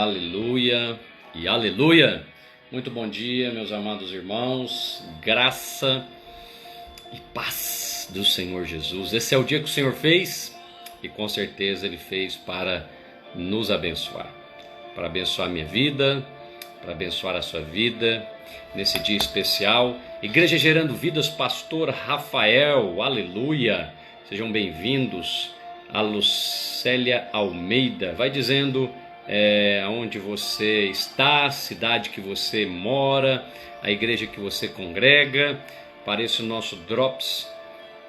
Aleluia e aleluia. Muito bom dia, meus amados irmãos. Graça e paz do Senhor Jesus. Esse é o dia que o Senhor fez e com certeza Ele fez para nos abençoar. Para abençoar a minha vida, para abençoar a sua vida. Nesse dia especial, Igreja Gerando Vidas, Pastor Rafael. Aleluia. Sejam bem-vindos. A Lucélia Almeida vai dizendo aonde você está, cidade que você mora, a igreja que você congrega, para esse nosso Drops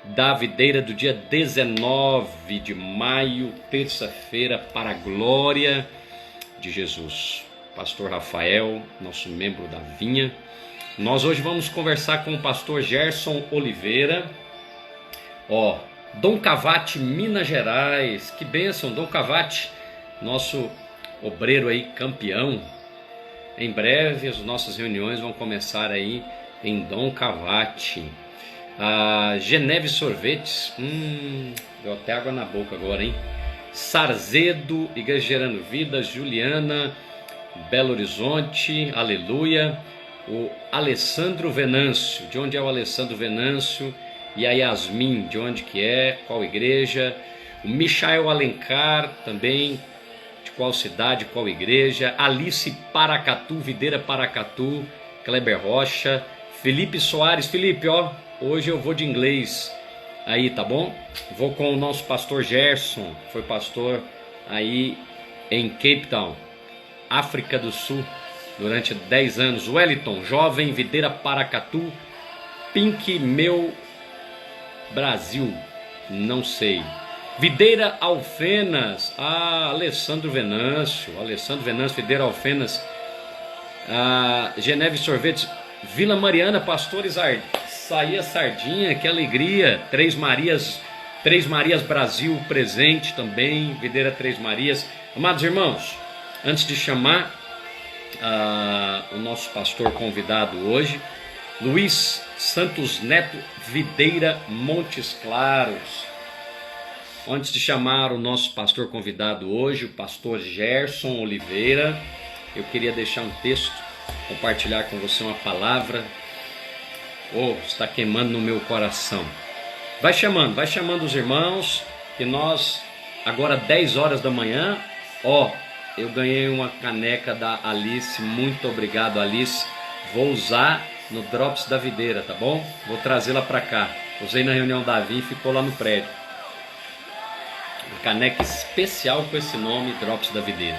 da Videira do dia 19 de maio, terça-feira, para a glória de Jesus. Pastor Rafael, nosso membro da Vinha. Nós hoje vamos conversar com o pastor Gerson Oliveira. Dom Cavate, Minas Gerais. Que bênção, Dom Cavate, nosso obreiro aí campeão. Em breve as nossas reuniões vão começar aí em Dom Cavate. Geneve Sorvetes, deu até água na boca agora, hein? Sarzedo, Igreja Gerando Vidas, Juliana, Belo Horizonte, aleluia. O Alessandro Venâncio, de onde é o Alessandro Venâncio? E a Yasmin, de onde que é? Qual igreja? O Michael Alencar, também, de qual cidade, qual igreja? Alice Paracatu, Videira Paracatu, Kleber Rocha, Felipe Soares. Felipe, hoje eu vou de inglês aí, tá bom? Vou com o nosso pastor Gerson, foi pastor aí em Cape Town, África do Sul, durante 10 anos. Wellington, jovem, Videira Paracatu, Pink, meu Brasil, não sei. Videira Alfenas, Alessandro Venâncio, Videira Alfenas, Geneve Sorvetes, Vila Mariana, Pastores Saía Sardinha, que alegria. Três Marias Brasil presente também, Videira Três Marias. Amados irmãos, antes de chamar o nosso pastor convidado hoje, Luiz Santos Neto, Videira Montes Claros. Antes de chamar o nosso pastor convidado hoje, o pastor Gerson Oliveira, eu queria deixar um texto, compartilhar com você uma palavra. Está queimando no meu coração. Vai chamando os irmãos, que nós, agora 10 horas da manhã, eu ganhei uma caneca da Alice, muito obrigado, Alice. Vou usar no Drops da Videira, tá bom? Vou trazê-la para cá. Usei na reunião da Vinha e ficou lá no prédio. Uma caneca especial com esse nome, Drops da Videira.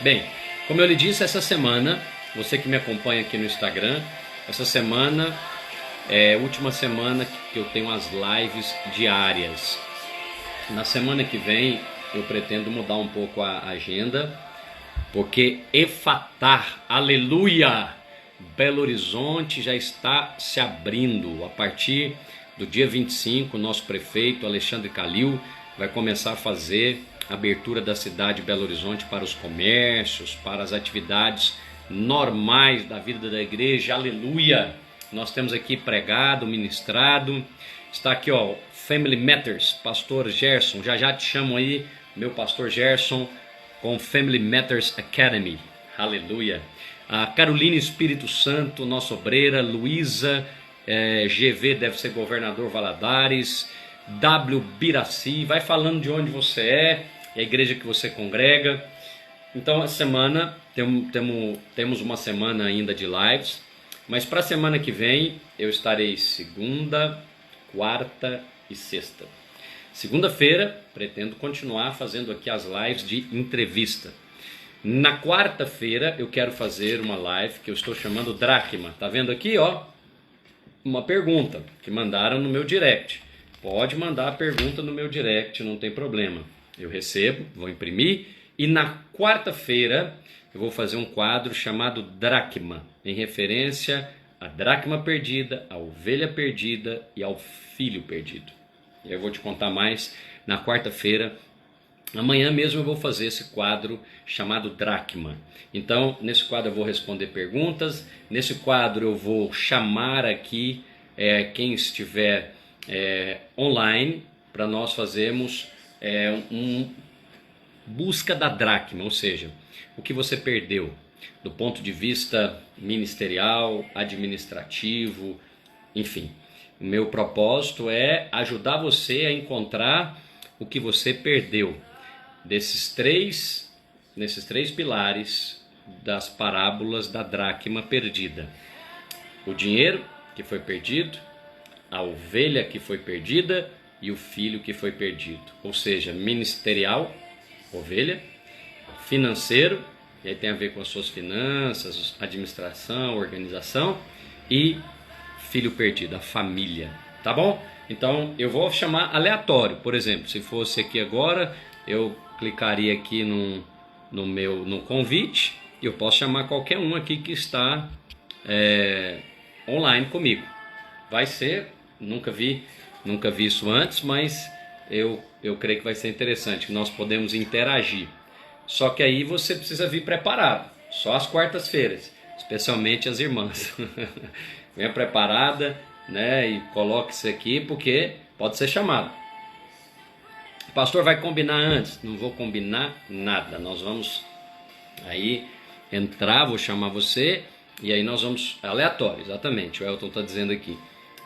Bem, como eu lhe disse, essa semana, você que me acompanha aqui no Instagram, essa semana é a última semana que eu tenho as lives diárias. Na semana que vem eu pretendo mudar um pouco a agenda, porque Efatá, aleluia, Belo Horizonte já está se abrindo. A partir do dia 25, o nosso prefeito Alexandre Calil vai começar a fazer a abertura da cidade de Belo Horizonte para os comércios, para as atividades normais da vida da igreja, aleluia. Nós temos aqui pregado, ministrado, está aqui Family Matters, pastor Gerson, já te chamo aí, meu pastor Gerson, com Family Matters Academy, aleluia. A Carolina Espírito Santo, nossa obreira, Luísa, GV deve ser Governador Valadares, W Biraci, vai falando de onde você é, e a igreja que você congrega. Então, essa semana, temos uma semana ainda de lives, mas para a semana que vem, eu estarei segunda, quarta e sexta. Segunda-feira, pretendo continuar fazendo aqui as lives de entrevista. Na quarta-feira, eu quero fazer uma live que eu estou chamando Dracma. Tá vendo aqui, uma pergunta que mandaram no meu direct. Pode mandar a pergunta no meu direct, não tem problema. Eu recebo, vou imprimir e na quarta-feira eu vou fazer um quadro chamado Dracma, em referência à dracma perdida, à ovelha perdida e ao filho perdido. E eu vou te contar mais na quarta-feira. Amanhã mesmo eu vou fazer esse quadro chamado Dracma. Então, nesse quadro eu vou responder perguntas. Nesse quadro eu vou chamar aqui quem estiver online para nós fazermos um busca da dracma, ou seja, o que você perdeu do ponto de vista ministerial, administrativo, enfim. O meu propósito é ajudar você a encontrar o que você perdeu nesses três pilares das parábolas da dracma perdida. O dinheiro que foi perdido, a ovelha que foi perdida e o filho que foi perdido. Ou seja, ministerial, ovelha, financeiro, e aí tem a ver com as suas finanças, administração, organização, e filho perdido, a família, tá bom? Então eu vou chamar aleatório. Por exemplo, se fosse aqui agora, eu clicaria aqui no convite e eu posso chamar qualquer um aqui que está online comigo. Vai ser, nunca vi isso antes, mas eu creio que vai ser interessante, que nós podemos interagir. Só que aí você precisa vir preparado, só às quartas-feiras, especialmente as irmãs. Venha preparada, né, e coloque isso aqui, porque pode ser chamado. O pastor vai combinar antes? Não vou combinar nada. Nós vamos aí entrar, vou chamar você, e aí nós vamos, aleatório, exatamente, o Elton está dizendo aqui.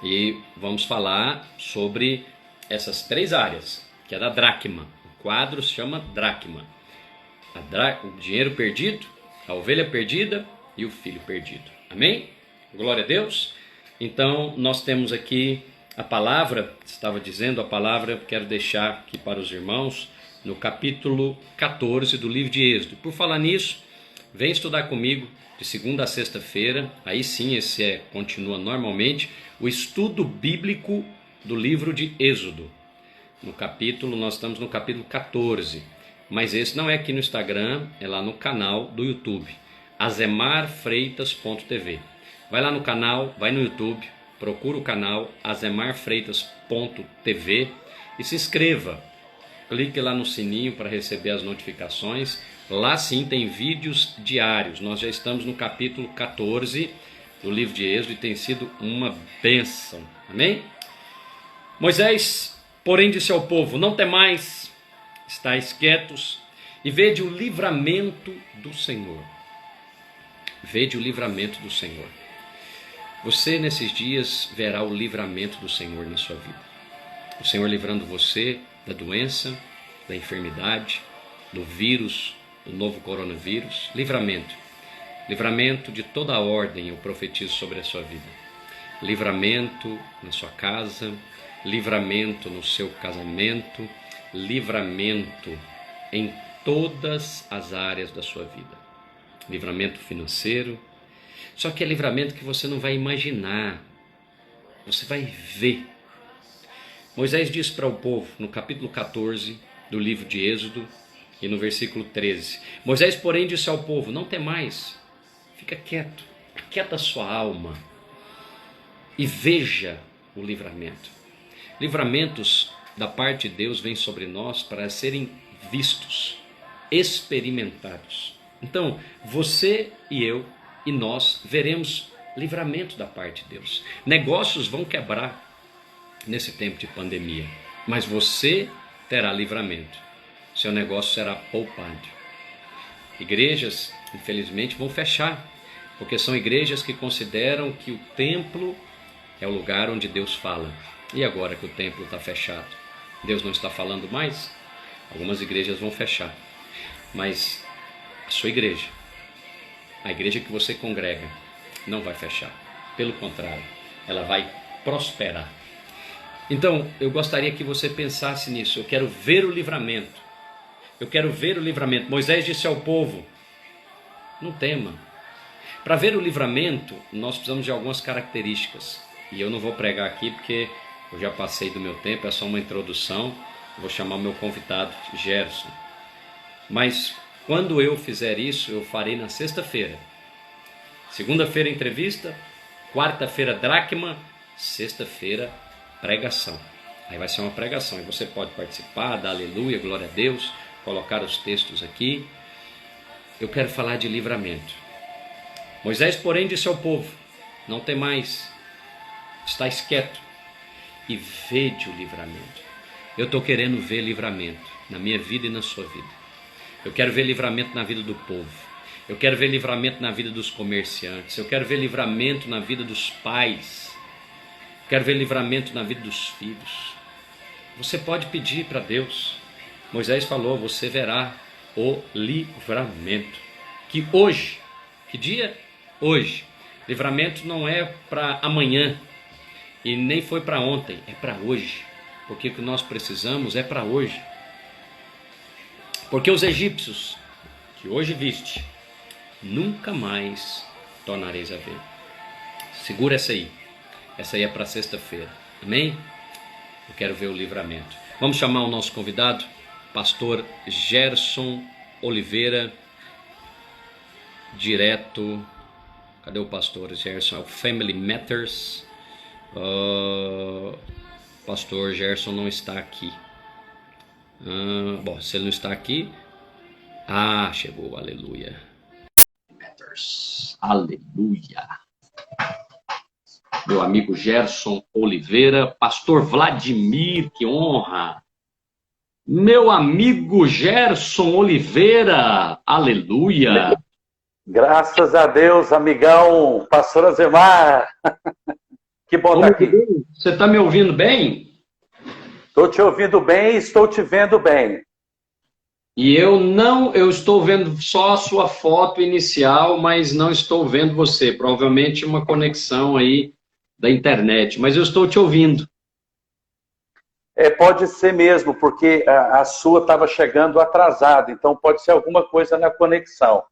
E vamos falar sobre essas três áreas, que é da dracma. O quadro se chama dracma. O dinheiro perdido, a ovelha perdida e o filho perdido. Amém? Glória a Deus. Então nós temos aqui a palavra, estava dizendo a palavra, quero deixar aqui para os irmãos, no capítulo 14 do livro de Êxodo. Por falar nisso, vem estudar comigo de segunda a sexta-feira, aí sim esse continua normalmente, o estudo bíblico do livro de Êxodo. Nós estamos no capítulo 14. Mas esse não é aqui no Instagram, é lá no canal do YouTube, azemarfreitas.tv. Vai lá no canal, vai no YouTube, procura o canal azemarfreitas.tv e se inscreva. Clique lá no sininho para receber as notificações. Lá sim tem vídeos diários. Nós já estamos no capítulo 14 do livro de Êxodo e tem sido uma bênção. Amém? Moisés, porém, disse ao povo: não temais, estais quietos e vede o livramento do Senhor. Vede o livramento do Senhor. Você nesses dias verá o livramento do Senhor na sua vida. O Senhor livrando você da doença, da enfermidade, do vírus, do novo coronavírus. Livramento. Livramento de toda a ordem eu profetizo sobre a sua vida. Livramento na sua casa, livramento no seu casamento, livramento em todas as áreas da sua vida. Livramento financeiro, só que é livramento que você não vai imaginar, você vai ver. Moisés diz para o povo, no capítulo 14 do livro de Êxodo e no versículo 13, Moisés, porém, disse ao povo: não temais, fica quieto, aquieta a sua alma e veja o livramento. Livramentos da parte de Deus vêm sobre nós para serem vistos, experimentados. Então, você e eu e nós veremos livramento da parte de Deus. Negócios vão quebrar nesse tempo de pandemia, mas você terá livramento. Seu negócio será poupado. Igrejas, infelizmente, vão fechar, porque são igrejas que consideram que o templo é o lugar onde Deus fala. E agora que o templo está fechado, Deus não está falando mais? Algumas igrejas vão fechar, mas a sua igreja, a igreja que você congrega, não vai fechar. Pelo contrário, ela vai prosperar. Então, eu gostaria que você pensasse nisso. Eu quero ver o livramento. Eu quero ver o livramento. Moisés disse ao povo: não tema. Para ver o livramento, nós precisamos de algumas características. E eu não vou pregar aqui porque eu já passei do meu tempo, é só uma introdução. Vou chamar o meu convidado, Gerson. Mas quando eu fizer isso, eu farei na sexta-feira. Segunda-feira, entrevista. Quarta-feira, dracma. Sexta-feira, pregação. Aí vai ser uma pregação. E você pode participar, dar aleluia, glória a Deus, colocar os textos aqui. Eu quero falar de livramento. Moisés, porém, disse ao povo: não temais, estais quieto e vede o livramento. Eu estou querendo ver livramento na minha vida e na sua vida. Eu quero ver livramento na vida do povo. Eu quero ver livramento na vida dos comerciantes. Eu quero ver livramento na vida dos pais. Eu quero ver livramento na vida dos filhos. Você pode pedir para Deus. Moisés falou, você verá o livramento. Que hoje, que dia? Hoje. Livramento não é para amanhã e nem foi para ontem, é para hoje. Porque o que nós precisamos é para hoje. Porque os egípcios, que hoje viste, nunca mais tornareis a ver. Segura essa aí. Essa aí é para sexta-feira. Amém? Eu quero ver o livramento. Vamos chamar o nosso convidado, pastor Gerson Oliveira, direto. Cadê o pastor Gerson? É o Family Matters. Pastor Gerson não está aqui. Bom, se ele não está aqui. Chegou, aleluia. Matters, aleluia. Meu amigo Gerson Oliveira, pastor Vladimir, que honra. Meu amigo Gerson Oliveira, aleluia. Graças a Deus, amigão, pastor Azemar. Que bom estar aqui. Você está me ouvindo bem? Estou te ouvindo bem, estou te vendo bem. E eu estou vendo só a sua foto inicial, mas não estou vendo você. Provavelmente uma conexão aí da internet, mas eu estou te ouvindo. Pode ser mesmo, porque a sua estava chegando atrasada, então pode ser alguma coisa na conexão.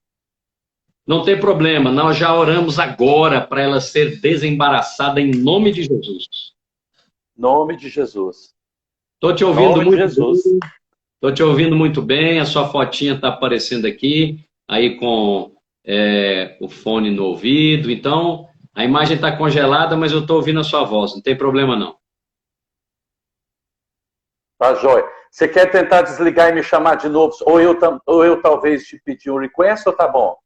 Não tem problema, nós já oramos agora para ela ser desembaraçada em nome de Jesus. Nome de Jesus. Estou te ouvindo nome muito de Jesus. bem. Estou te ouvindo muito bem, a sua fotinha está aparecendo aqui, aí com o fone no ouvido, então a imagem está congelada, mas eu estou ouvindo a sua voz, não tem problema não. Tá, jóia. Você quer tentar desligar e me chamar de novo? Ou eu talvez te pedir um request, ou tá bom?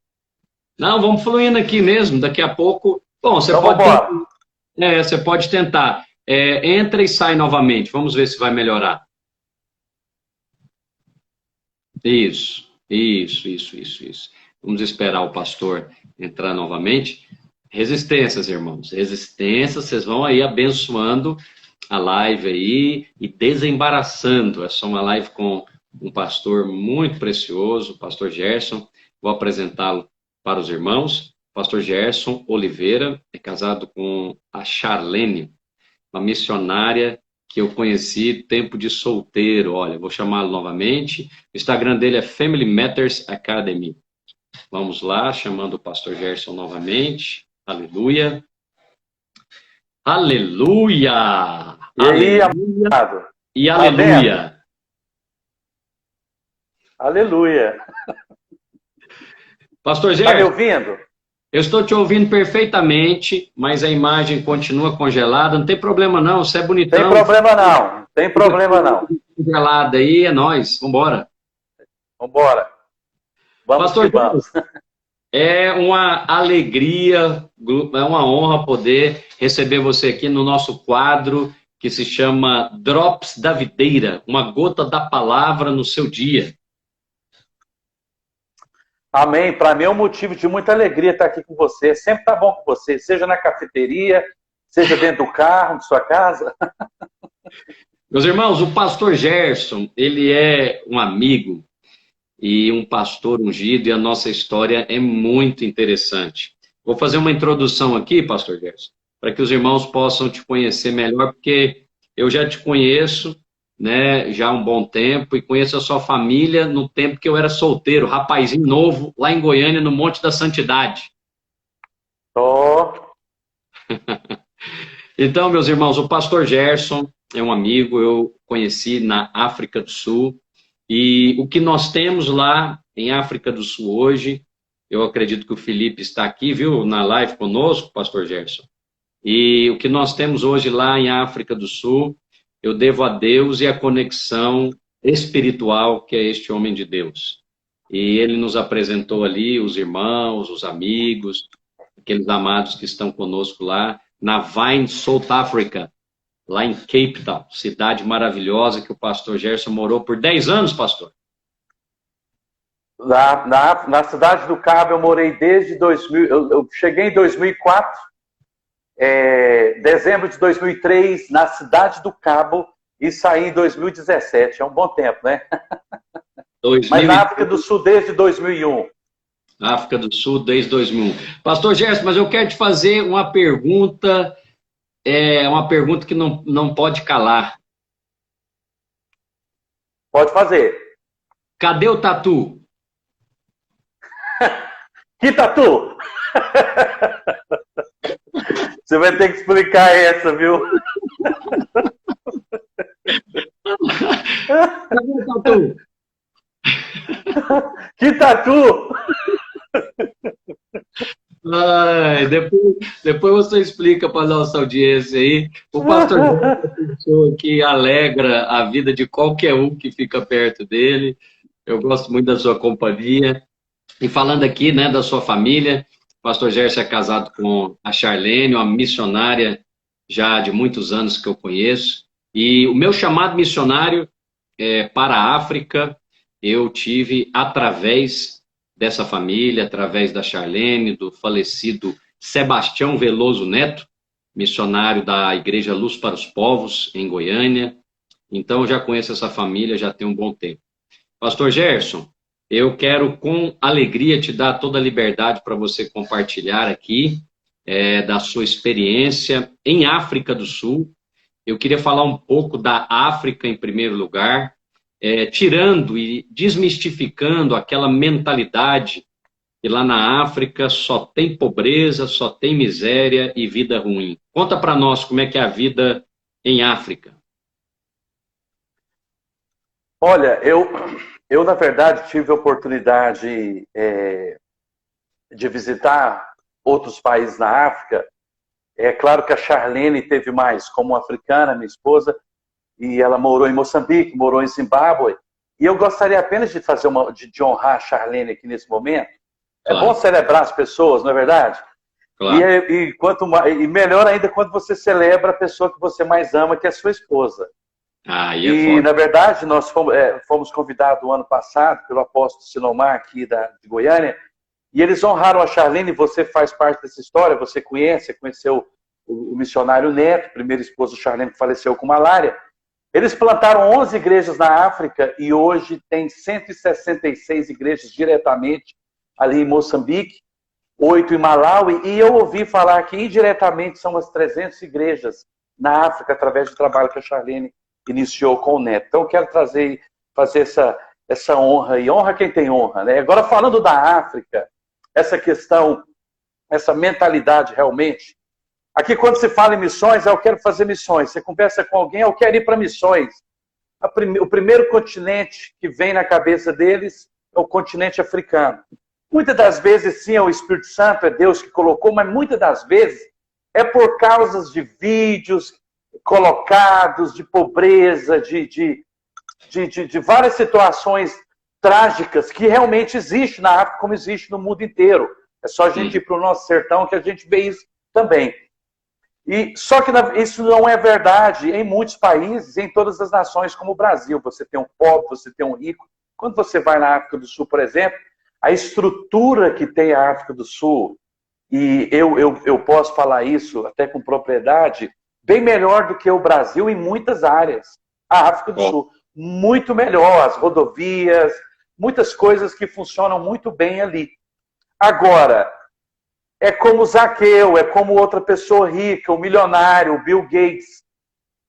Não, vamos fluindo aqui mesmo, daqui a pouco... Bom, você então, pode tentar, você pode tentar. Entra e sai novamente, vamos ver se vai melhorar. Isso. Vamos esperar o pastor entrar novamente. Resistências, irmãos, resistências, vocês vão aí abençoando a live aí e desembaraçando. Essa é uma live com um pastor muito precioso, o pastor Gerson. Vou apresentá-lo para os irmãos. Pastor Gerson Oliveira é casado com a Charlene, uma missionária que eu conheci tempo de solteiro. Olha, vou chamá-lo novamente. O Instagram dele é Family Matters Academy. Vamos lá, chamando o pastor Gerson novamente. Aleluia. Aleluia! E aí, amado? E aleluia! Aleluia! Pastor Gerson, está me ouvindo? Eu estou te ouvindo perfeitamente, mas a imagem continua congelada. Não tem problema não, você é bonitão. Tem problema não, tem problema não. Congelada aí, é nóis, vambora. Vambora. Vamos Pastor, que vamos. É uma alegria, é uma honra poder receber você aqui no nosso quadro que se chama Drops da Videira, uma gota da palavra no seu dia. Amém. Para mim é um motivo de muita alegria estar aqui com você. Sempre tá bom com você, seja na cafeteria, seja dentro do carro, de sua casa. Meus irmãos, o pastor Gerson, ele é um amigo e um pastor ungido, e a nossa história é muito interessante. Vou fazer uma introdução aqui, pastor Gerson, para que os irmãos possam te conhecer melhor, porque eu já te conheço, né, já há um bom tempo, e conheço a sua família no tempo que eu era solteiro, rapazinho novo, lá em Goiânia, no Monte da Santidade. Então, meus irmãos, o pastor Gerson é um amigo, eu conheci na África do Sul, e o que nós temos lá em África do Sul hoje, eu acredito que o Felipe está aqui, viu, na live conosco, pastor Gerson, e o que nós temos hoje lá em África do Sul, eu devo a Deus e a conexão espiritual que é este homem de Deus. E ele nos apresentou ali os irmãos, os amigos, aqueles amados que estão conosco lá, na Vine, South Africa, lá em Cape Town, cidade maravilhosa que o pastor Gerson morou por 10 anos, pastor. Na Cidade do Cabo eu morei desde 2000, eu cheguei em 2004, dezembro de 2003, na Cidade do Cabo, e saí em 2017. É um bom tempo, né? Mas na África do Sul desde 2001. África do Sul desde 2001. Pastor Gerson, mas eu quero te fazer uma pergunta que não pode calar. Pode fazer. Cadê o tatu? Que tatu? Você vai ter que explicar essa, viu? Cadê o tatu? Que tatu? Ai, depois você explica para a nossa audiência aí. O pastor é uma pessoa que alegra a vida de qualquer um que fica perto dele. Eu gosto muito da sua companhia. E falando aqui, né, da sua família, o pastor Gerson é casado com a Charlene, uma missionária já de muitos anos que eu conheço. E o meu chamado missionário para a África, eu tive através dessa família, através da Charlene, do falecido Sebastião Veloso Neto, missionário da Igreja Luz para os Povos, em Goiânia. Então, eu já conheço essa família, já tem um bom tempo. Pastor Gerson, eu quero com alegria te dar toda a liberdade para você compartilhar aqui da sua experiência em África do Sul. Eu queria falar um pouco da África em primeiro lugar, tirando e desmistificando aquela mentalidade que lá na África só tem pobreza, só tem miséria e vida ruim. Conta para nós como é que é a vida em África. Olha, eu na verdade tive a oportunidade de visitar outros países na África. É claro que a Charlene teve mais, como africana, minha esposa, e ela morou em Moçambique, morou em Zimbábue. E eu gostaria apenas de fazer de honrar a Charlene aqui nesse momento. Claro. É bom celebrar as pessoas, não é verdade? Claro. E melhor ainda quando você celebra a pessoa que você mais ama, que é a sua esposa. E na verdade, nós fomos convidados o ano passado pelo apóstolo Sinomar aqui de Goiânia, e eles honraram a Charlene. Você faz parte dessa história, você conheceu o missionário Neto, primeiro esposo do Charlene, que faleceu com malária. Eles plantaram 11 igrejas na África e hoje tem 166 igrejas diretamente ali em Moçambique, 8 em Malawi, e eu ouvi falar que indiretamente são umas 300 igrejas na África através do trabalho que a Charlene iniciou com o Neto. Então eu quero fazer essa honra, e honra quem tem honra, né? Agora, falando da África, essa questão, essa mentalidade realmente, aqui quando se fala em missões, eu quero fazer missões. Você conversa com alguém, eu quero ir para missões. O primeiro continente que vem na cabeça deles é o continente africano. Muitas das vezes, sim, é o Espírito Santo, é Deus que colocou, mas muitas das vezes é por causa de vídeos colocados, de pobreza, de várias situações trágicas que realmente existem na África, como existe no mundo inteiro. É só a gente ir para o nosso sertão que a gente vê isso também. Só que isso não é verdade em muitos países, em todas as nações, como o Brasil. Você tem um pobre, você tem um rico. Quando você vai na África do Sul, por exemplo, a estrutura que tem a África do Sul, e eu posso falar isso até com propriedade, bem melhor do que o Brasil em muitas áreas. A África do Sul, muito melhor. As rodovias, muitas coisas que funcionam muito bem ali. Agora, é como Zaqueu, é como outra pessoa rica, o milionário, o Bill Gates.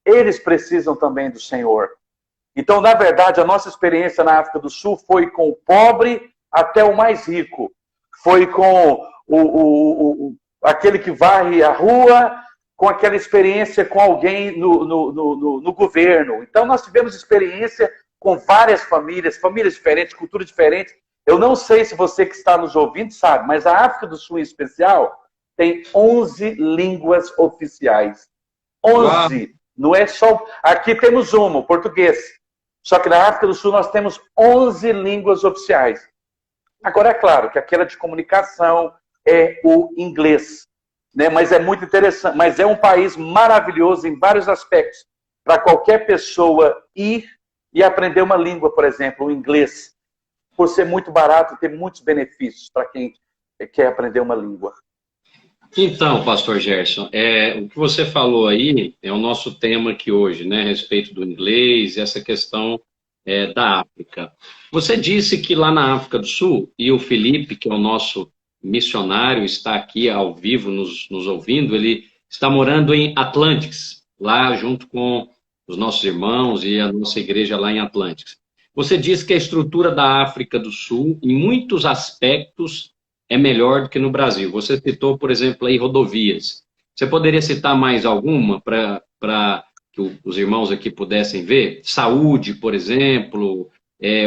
Eles precisam também do Senhor. Então, na verdade, a nossa experiência na África do Sul foi com o pobre até o mais rico. Foi com aquele que varre a rua, com aquela experiência com alguém no governo. Então, nós tivemos experiência com várias famílias diferentes, culturas diferentes. Eu não sei se você que está nos ouvindo sabe, mas a África do Sul, em especial, tem 11 línguas oficiais. 11. Uau. Não é só... Aqui temos uma, o português. Só que na África do Sul nós temos 11 línguas oficiais. Agora, é claro que aquela de comunicação é o inglês, né? Mas é muito interessante. Mas é um país maravilhoso em vários aspectos. Para qualquer pessoa ir e aprender uma língua, por exemplo, o inglês. por ser muito barato e ter muitos benefícios para quem quer aprender uma língua. Então, pastor Gerson, o que você falou aí é o nosso tema aqui hoje, né, a respeito do inglês, essa questão da África. Você disse que lá na África do Sul, e o Felipe, que é o nosso missionário, está aqui ao vivo nos ouvindo, ele está morando em Atlantics, lá junto com os nossos irmãos e a nossa igreja lá em Atlantics. Você disse que a estrutura da África do Sul, em muitos aspectos, é melhor do que no Brasil. Você citou, por exemplo, aí rodovias. Você poderia citar mais alguma para que os irmãos aqui pudessem ver? Saúde, por exemplo,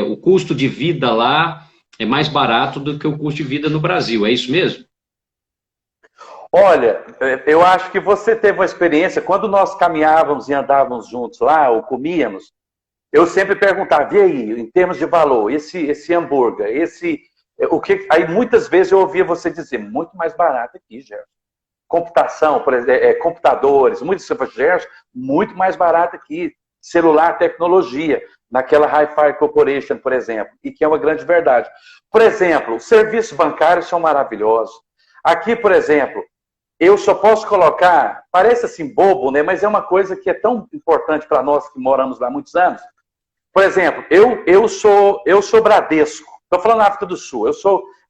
o custo de vida lá é mais barato do que o custo de vida no Brasil, é isso mesmo? Olha, eu acho que você teve uma experiência, quando nós caminhávamos e andávamos juntos lá, ou comíamos, eu sempre perguntava, e aí, em termos de valor, esse hambúrguer, aí muitas vezes eu ouvia você dizer, muito mais barato aqui, Gerson. Computação, por exemplo, computadores, Gerson, muito mais barato aqui. Celular, tecnologia, naquela Hi-Fi Corporation, por exemplo, e que é uma grande verdade. Por exemplo, os serviços bancários são maravilhosos. Aqui, por exemplo, eu só posso colocar, parece assim bobo, né? Mas é uma coisa que é tão importante para nós que moramos lá há muitos anos. Por exemplo, eu sou Bradesco, estou falando na África do Sul,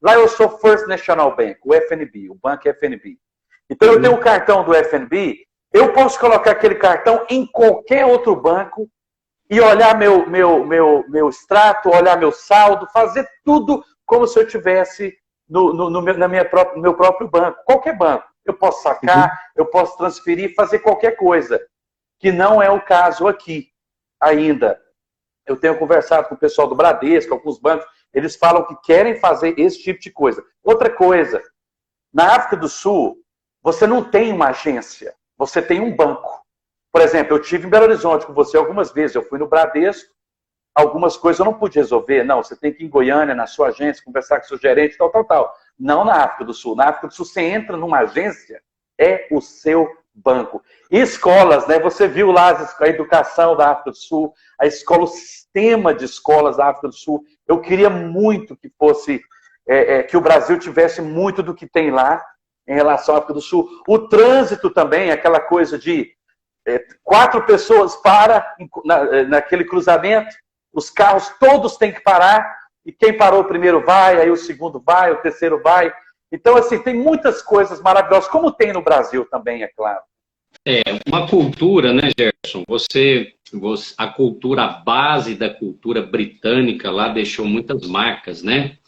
lá eu sou First National Bank, o FNB, o banco FNB. Então eu tenho o cartão do FNB, eu posso colocar aquele cartão em qualquer outro banco e olhar meu extrato, olhar meu saldo, fazer tudo como se eu tivesse no meu próprio banco, qualquer banco. Eu posso sacar, eu posso transferir, fazer qualquer coisa, que não é o caso aqui ainda. Eu tenho conversado com o pessoal do Bradesco, alguns bancos, eles falam que querem fazer esse tipo de coisa. Outra coisa, na África do Sul, você não tem uma agência, você tem um banco. Por exemplo, eu tive em Belo Horizonte com você algumas vezes, eu fui no Bradesco, algumas coisas eu não pude resolver. Não, você tem que ir em Goiânia, na sua agência, conversar com o seu gerente, tal. Não na África do Sul. Na África do Sul, você entra numa agência, é o seu banco. E escolas, né? Você viu lá a educação da África do Sul, a escola, o sistema de escolas da África do Sul. Eu queria muito que fosse, que o Brasil tivesse muito do que tem lá em relação à África do Sul. O trânsito também, aquela coisa de 4 pessoas naquele cruzamento, os carros todos têm que parar, e quem parou primeiro vai, aí o segundo vai, o terceiro vai. Então, assim, tem muitas coisas maravilhosas, como tem no Brasil também, é claro. Uma cultura, né, Gerson? A cultura, a base da cultura britânica lá deixou muitas marcas, né?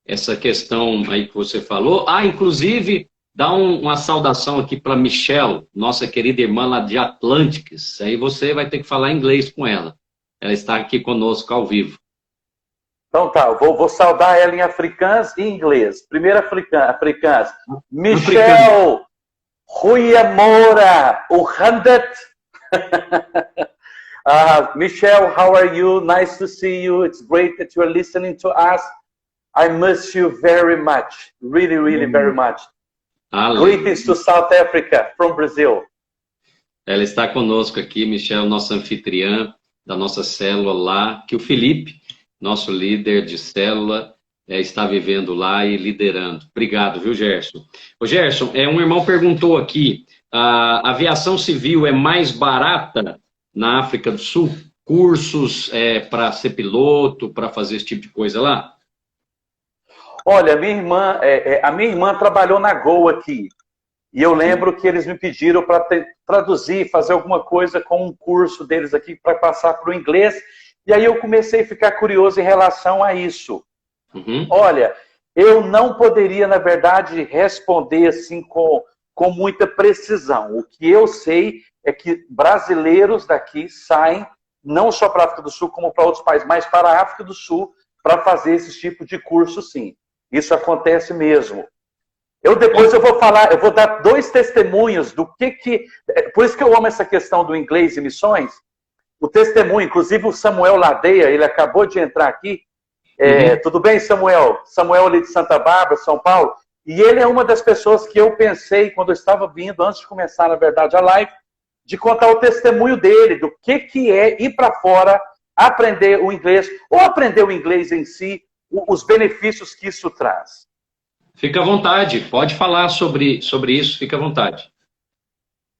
Essa questão aí que você falou. Inclusive, dá uma saudação aqui para Michelle, nossa querida irmã lá de Atlantics. Aí você vai ter que falar inglês com ela. Ela está aqui conosco ao vivo. Então tá, eu vou saudar ela em africano e inglês. Primeiro africano. Michelle, Ruyamora, Uhandet. Michelle, how are you? Nice to see you. It's great that you are listening to us. I miss you very much. Really, really very much. Greetings to South Africa, from Brazil. Ela está conosco aqui, Michelle, nossa anfitriã da nossa célula lá, que o Felipe, nosso líder de célula, está vivendo lá e liderando. Obrigado, viu, Gerson? Ô, Gerson, um irmão perguntou aqui, a aviação civil é mais barata na África do Sul? Cursos para ser piloto, para fazer esse tipo de coisa lá? Olha, a minha irmã trabalhou na Gol aqui. E eu lembro que eles me pediram para traduzir, fazer alguma coisa com um curso deles aqui para passar para o inglês. E aí eu comecei a ficar curioso em relação a isso. Olha, eu não poderia, na verdade, responder assim com muita precisão. O que eu sei é que brasileiros daqui saem, não só para a África do Sul, como para outros países, mas para a África do Sul, para fazer esse tipo de curso, sim. Isso acontece mesmo. Depois eu vou dar 2 testemunhos do que... Por isso que eu amo essa questão do inglês e missões. O testemunho, inclusive o Samuel Ladeia, ele acabou de entrar aqui. Tudo bem, Samuel? Samuel ali de Santa Bárbara, São Paulo. E ele é uma das pessoas que eu pensei, quando eu estava vindo, antes de começar, na verdade, a live, de contar o testemunho dele, do que é ir para fora, aprender o inglês, ou aprender o inglês em si, os benefícios que isso traz. Fica à vontade, pode falar sobre isso, fica à vontade.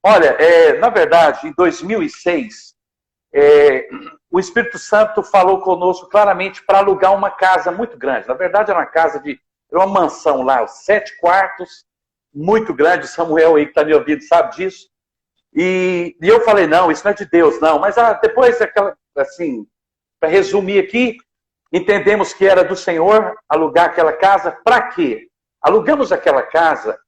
Olha, na verdade, em 2006, o Espírito Santo falou conosco claramente para alugar uma casa muito grande. Na verdade, era uma mansão lá, 7 quartos, muito grande. Samuel aí que está me ouvindo sabe disso. E eu falei, não, isso não é de Deus, não. Mas depois, assim, para resumir aqui, entendemos que era do Senhor alugar aquela casa. Para quê? Alugamos aquela casa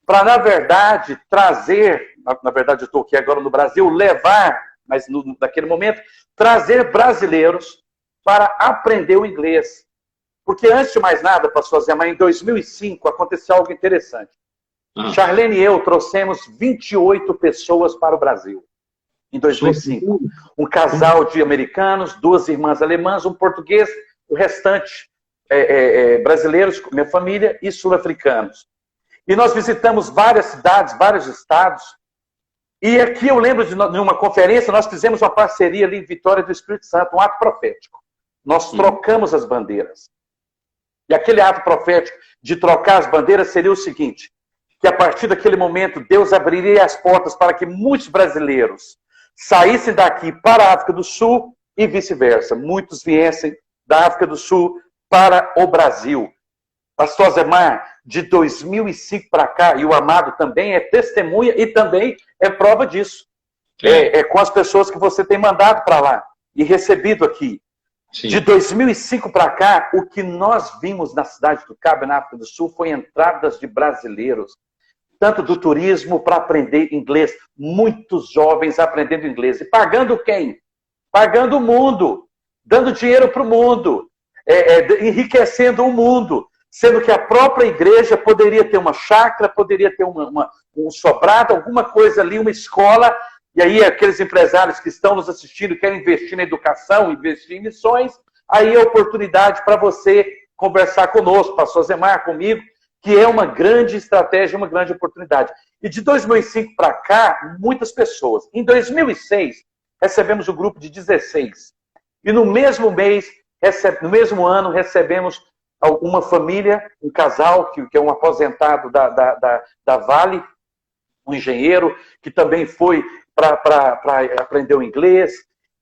para, na verdade, trazer, na verdade eu estou aqui agora no Brasil, levar, mas naquele momento, trazer brasileiros para aprender o inglês. Porque antes de mais nada, pastor Zé, mas em 2005 aconteceu algo interessante. Charlene e eu trouxemos 28 pessoas para o Brasil, em 2005. Um casal de americanos, 2 irmãs alemãs, um português, o restante brasileiros, minha família, e sul-africanos. E nós visitamos várias cidades, vários estados. E aqui eu lembro de uma conferência, nós fizemos uma parceria ali em Vitória do Espírito Santo, um ato profético. Nós trocamos as bandeiras. E aquele ato profético de trocar as bandeiras seria o seguinte, que a partir daquele momento Deus abriria as portas para que muitos brasileiros saíssem daqui para a África do Sul e vice-versa. Muitos viessem da África do Sul para o Brasil. Pastor Zemar, de 2005 para cá, e o Amado também é testemunha e também é prova disso. Com as pessoas que você tem mandado para lá e recebido aqui. Sim. De 2005 para cá, o que nós vimos na cidade do Cabo, na África do Sul, foi entradas de brasileiros, tanto do turismo para aprender inglês. Muitos jovens aprendendo inglês. E pagando quem? Pagando o mundo. Dando dinheiro para o mundo. Enriquecendo o mundo. Sendo que a própria igreja poderia ter uma chácara, poderia ter um sobrado, alguma coisa ali, uma escola. E aí aqueles empresários que estão nos assistindo, querem investir na educação, investir em missões, aí é oportunidade para você conversar conosco, pastor Zemar, comigo, que é uma grande estratégia, uma grande oportunidade. E de 2005 para cá, muitas pessoas. Em 2006, recebemos um grupo de 16. E no mesmo mês, no mesmo ano, recebemos uma família, um casal, que é um aposentado da Vale, um engenheiro, que também foi para aprender o inglês.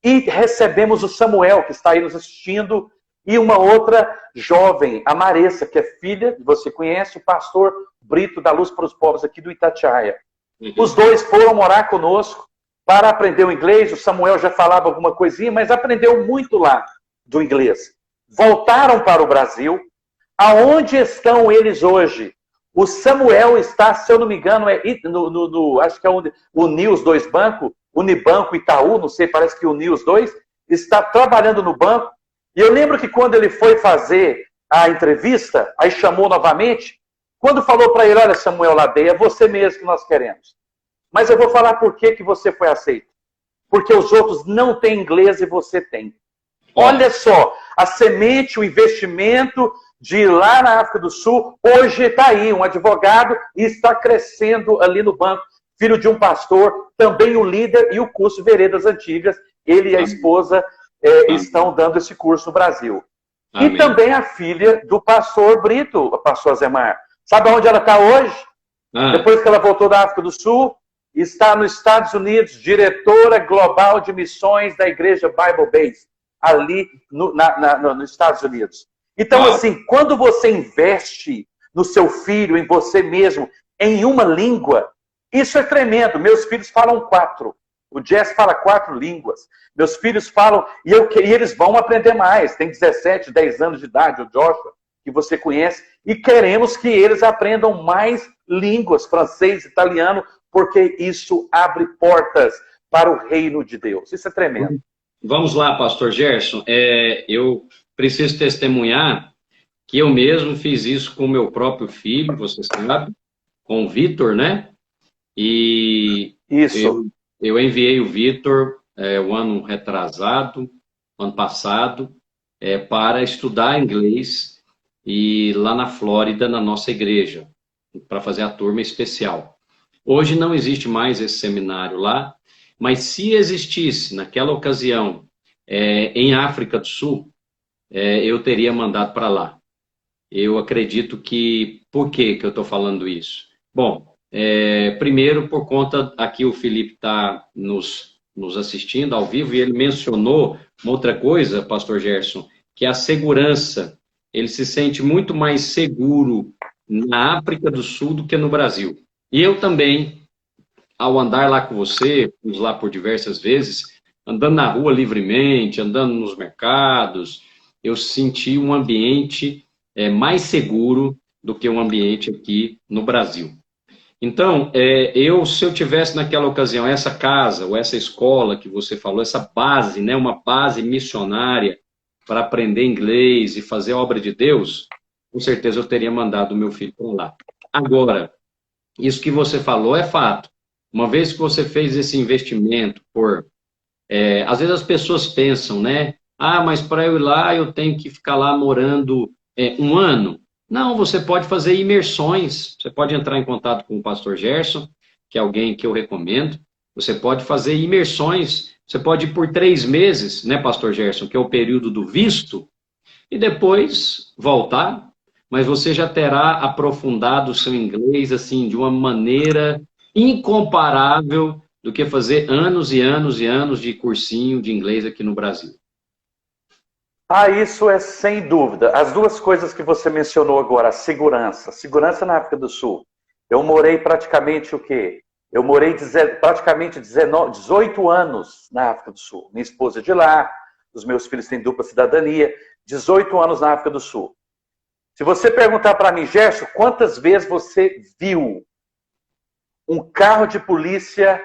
E recebemos o Samuel, que está aí nos assistindo, e uma outra jovem, a Maressa, que é filha, você conhece, o pastor Brito da Luz para os Povos aqui do Itatiaia. Os dois foram morar conosco para aprender o inglês. O Samuel já falava alguma coisinha, mas aprendeu muito lá do inglês. Voltaram para o Brasil. Aonde estão eles hoje? O Samuel está, se eu não me engano, acho que é o News 2 Banco, Unibanco Itaú, não sei, parece que o News 2, está trabalhando no banco. E eu lembro que quando ele foi fazer a entrevista, aí chamou novamente, quando falou para ele, olha Samuel Ladeia, é você mesmo que nós queremos. Mas eu vou falar por que você foi aceito. Porque os outros não têm inglês e você tem. Olha só, a semente, o investimento de ir lá na África do Sul, hoje está aí, um advogado, e está crescendo ali no banco, filho de um pastor, também o líder e o curso Veredas Antigas, ele e a esposa estão dando esse curso no Brasil. Amém. E também a filha do pastor Brito, o pastor Zemar. Sabe onde ela está hoje? Depois que ela voltou da África do Sul, está nos Estados Unidos, diretora global de missões da igreja Bible Base, ali nos Estados Unidos. Então, assim, quando você investe no seu filho, em você mesmo, em uma língua, isso é tremendo. Meus filhos falam 4. O Jess fala 4 línguas. Meus filhos falam, e eles vão aprender mais. Tem 17, 10 anos de idade, o Joshua, que você conhece, e queremos que eles aprendam mais línguas, francês, italiano, porque isso abre portas para o reino de Deus. Isso é tremendo. Vamos lá, pastor Gerson. Eu preciso testemunhar que eu mesmo fiz isso com o meu próprio filho, você sabe, com o Vitor, né? E isso. Eu enviei o Vitor o ano retrasado, ano passado, para estudar inglês e lá na Flórida, na nossa igreja, para fazer a turma especial. Hoje não existe mais esse seminário lá, mas se existisse naquela ocasião em África do Sul, eu teria mandado para lá. Eu acredito que... Por que eu estou falando isso? Bom, primeiro por conta... Aqui o Felipe está nos assistindo ao vivo e ele mencionou uma outra coisa, pastor Gerson, que é a segurança. Ele se sente muito mais seguro na África do Sul do que no Brasil. E eu também, ao andar lá com você, fomos lá por diversas vezes, andando na rua livremente, andando nos mercados, eu senti um ambiente mais seguro do que um ambiente aqui no Brasil. Então, se eu tivesse naquela ocasião essa casa ou essa escola que você falou, essa base, né, uma base missionária para aprender inglês e fazer a obra de Deus, com certeza eu teria mandado o meu filho para lá. Agora, isso que você falou é fato. Uma vez que você fez esse investimento às vezes as pessoas pensam, né? Ah, mas para eu ir lá eu tenho que ficar lá morando um ano. Não, você pode fazer imersões. Você pode entrar em contato com o pastor Gerson, que é alguém que eu recomendo. Você pode fazer imersões. Você pode ir por 3 meses, né, pastor Gerson, que é o período do visto, e depois voltar. Mas você já terá aprofundado o seu inglês assim de uma maneira incomparável do que fazer anos e anos e anos de cursinho de inglês aqui no Brasil. Ah, isso é sem dúvida. As duas coisas que você mencionou agora, a segurança. Segurança na África do Sul. Eu morei praticamente o quê? Eu morei praticamente 18 anos na África do Sul. Minha esposa é de lá, os meus filhos têm dupla cidadania. 18 anos na África do Sul. Se você perguntar para mim, Gerson, quantas vezes você viu um carro de polícia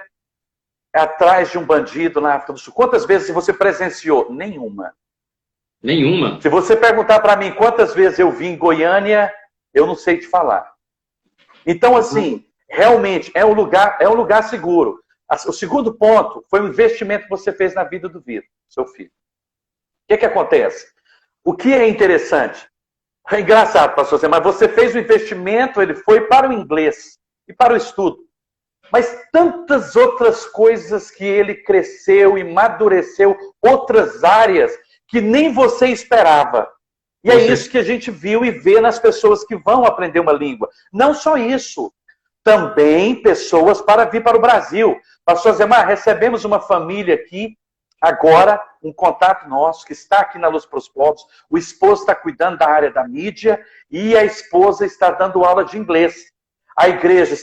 atrás de um bandido na África do Sul? Quantas vezes você presenciou? Nenhuma. Nenhuma? Se você perguntar para mim quantas vezes eu vi em Goiânia, eu não sei te falar. Então, assim, realmente é um lugar seguro. O segundo ponto foi o investimento que você fez na vida do Vitor, seu filho. O que acontece? O que é interessante? É engraçado, pastor Zé, mas você fez o investimento, ele foi para o inglês e para o estudo. Mas tantas outras coisas que ele cresceu e amadureceu, outras áreas que nem você esperava. E é isso que a gente viu e vê nas pessoas que vão aprender uma língua. Não só isso, também pessoas para vir para o Brasil. Pastor Zemar, recebemos uma família aqui, agora, um contato nosso, que está aqui na Luz para os Povos. O esposo está cuidando da área da mídia e a esposa está dando aula de inglês. A igreja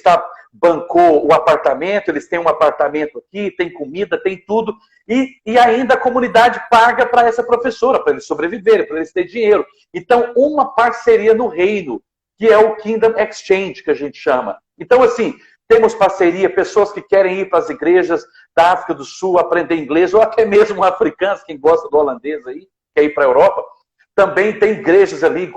bancou o apartamento, eles têm um apartamento aqui, tem comida, tem tudo, e ainda a comunidade paga para essa professora, para eles sobreviverem, para eles terem dinheiro. Então, uma parceria no reino, que é o Kingdom Exchange, que a gente chama. Então, assim, temos parceria, pessoas que querem ir para as igrejas da África do Sul, aprender inglês, ou até mesmo africanos, quem gosta do holandês aí, quer ir para a Europa. Também tem igrejas ali,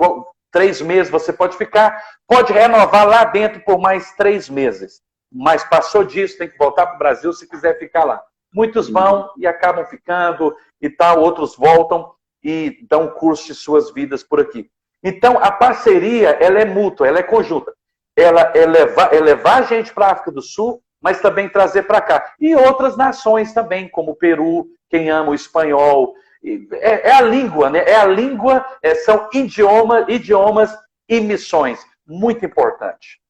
3 meses você pode ficar, pode renovar lá dentro por mais 3 meses. Mas passou disso, tem que voltar para o Brasil se quiser ficar lá. Muitos vão e acabam ficando e tal, outros voltam e dão curso de suas vidas por aqui. Então, a parceria, ela é mútua, ela é conjunta. Ela é levar a gente para a África do Sul, mas também trazer para cá. E outras nações também, como o Peru, quem ama o espanhol. É a língua, né? É a língua, são idiomas e missões. Muito importante.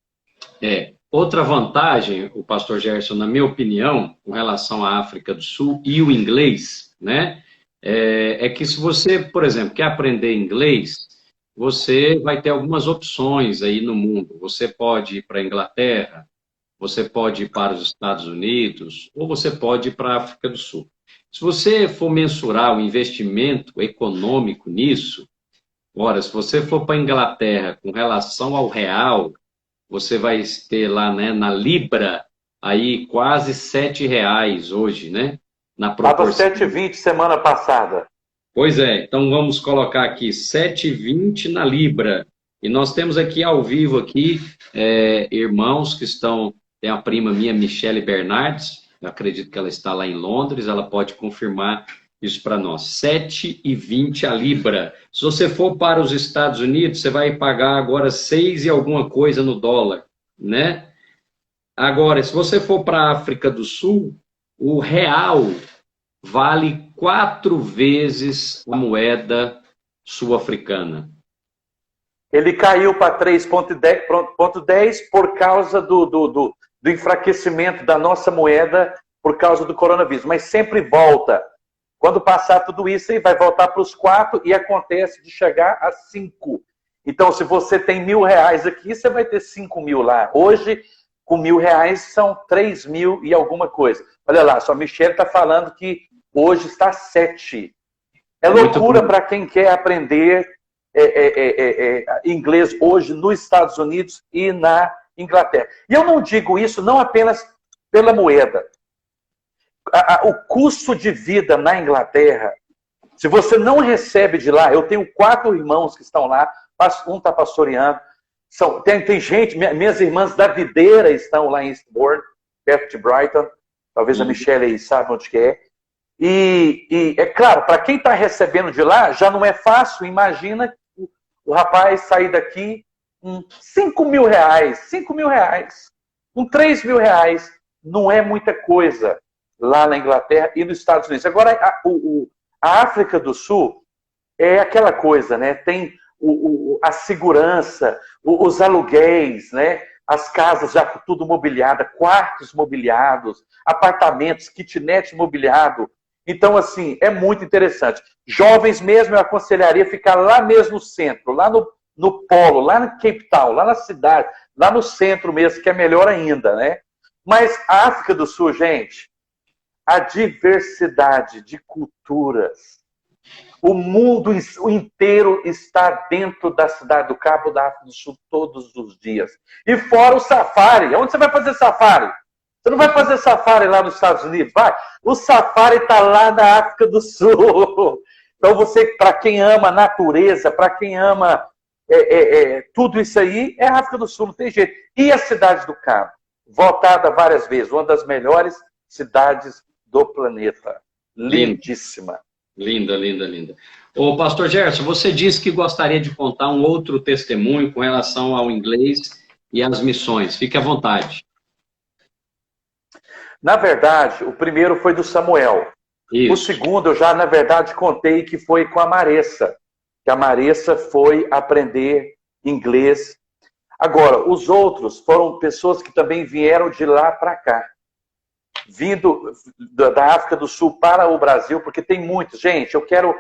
Outra vantagem, o pastor Gerson, na minha opinião, com relação à África do Sul e o inglês, né? É que se você, por exemplo, quer aprender inglês, você vai ter algumas opções aí no mundo. Você pode ir para a Inglaterra, você pode ir para os Estados Unidos, ou você pode ir para a África do Sul. Se você for mensurar o investimento econômico nisso, ora, se você for para a Inglaterra com relação ao real, você vai ter lá, né, na Libra, aí quase R$ 7 hoje, né? Na proporção. Estava 7,20 semana passada. Pois é, então vamos colocar aqui 7,20 na Libra. E nós temos aqui ao vivo aqui irmãos que estão, tem a prima minha, Michele Bernardes, eu acredito que ela está lá em Londres, ela pode confirmar isso para nós. 7,20 a Libra. Se você for para os Estados Unidos, você vai pagar agora 6 e alguma coisa no dólar, né? Agora, se você for para a África do Sul, o real vale 4 vezes a moeda sul-africana? Ele caiu para 3,10 por causa do enfraquecimento da nossa moeda por causa do coronavírus. Mas sempre volta. Quando passar tudo isso, ele vai voltar para os 4 e acontece de chegar a 5. Então, se você tem R$1.000 aqui, você vai ter 5.000 lá. Hoje, com R$1.000, são 3.000 e alguma coisa. Olha lá, só a Michelle está falando que hoje está 7. É loucura para quem quer aprender inglês hoje nos Estados Unidos e na Inglaterra. E eu não digo isso não apenas pela moeda. O custo de vida na Inglaterra, se você não recebe de lá, eu tenho 4 irmãos que estão lá, um está pastoreando, tem gente, minhas irmãs da videira estão lá em Eastbourne, perto de Brighton, talvez a Michelle aí saiba onde que é. E é claro, para quem está recebendo de lá, já não é fácil. Imagina o rapaz sair daqui com R$5.000, com R$3.000, não é muita coisa lá na Inglaterra e nos Estados Unidos. Agora, a África do Sul é aquela coisa, né? Tem a segurança, os aluguéis, né? As casas já com tudo mobiliada, quartos mobiliados, apartamentos, kitnet mobiliado. Então, assim, é muito interessante. Jovens mesmo, eu aconselharia ficar lá mesmo no centro, lá no polo, lá no Cape Town, lá na cidade, lá no centro mesmo, que é melhor ainda, né? Mas a África do Sul, gente, a diversidade de culturas, o mundo inteiro está dentro da cidade do Cabo da África do Sul todos os dias. E fora o safari. Onde você vai fazer safari? Você não vai fazer safari lá nos Estados Unidos? Vai. O safari está lá na África do Sul. Então, para quem ama a natureza, para quem ama tudo isso aí, é a África do Sul, não tem jeito. E a Cidade do Cabo? Votada várias vezes, uma das melhores cidades do planeta. Lindíssima. Linda, linda, linda. Ô, pastor Gerson, você disse que gostaria de contar um outro testemunho com relação ao inglês e às missões. Fique à vontade. Na verdade, o primeiro foi do Samuel. Isso. O segundo, eu já, na verdade, contei que foi com a Maressa. Que a Maressa foi aprender inglês. Agora, os outros foram pessoas que também vieram de lá para cá. Vindo da África do Sul para o Brasil, porque tem muitos. Gente, eu quero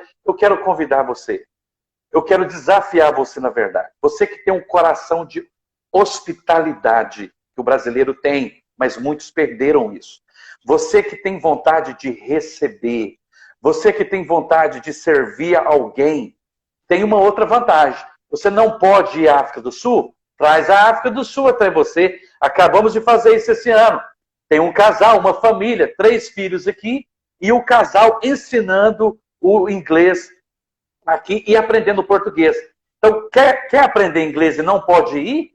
convidar você. Eu quero desafiar você, na verdade. Você que tem um coração de hospitalidade, que o brasileiro tem, mas muitos perderam isso. Você que tem vontade de receber, você que tem vontade de servir a alguém, tem uma outra vantagem. Você não pode ir à África do Sul? Traz a África do Sul até você. Acabamos de fazer isso esse ano. Tem um casal, uma família, 3 filhos aqui, e o casal ensinando o inglês aqui e aprendendo português. Então, quer aprender inglês e não pode ir?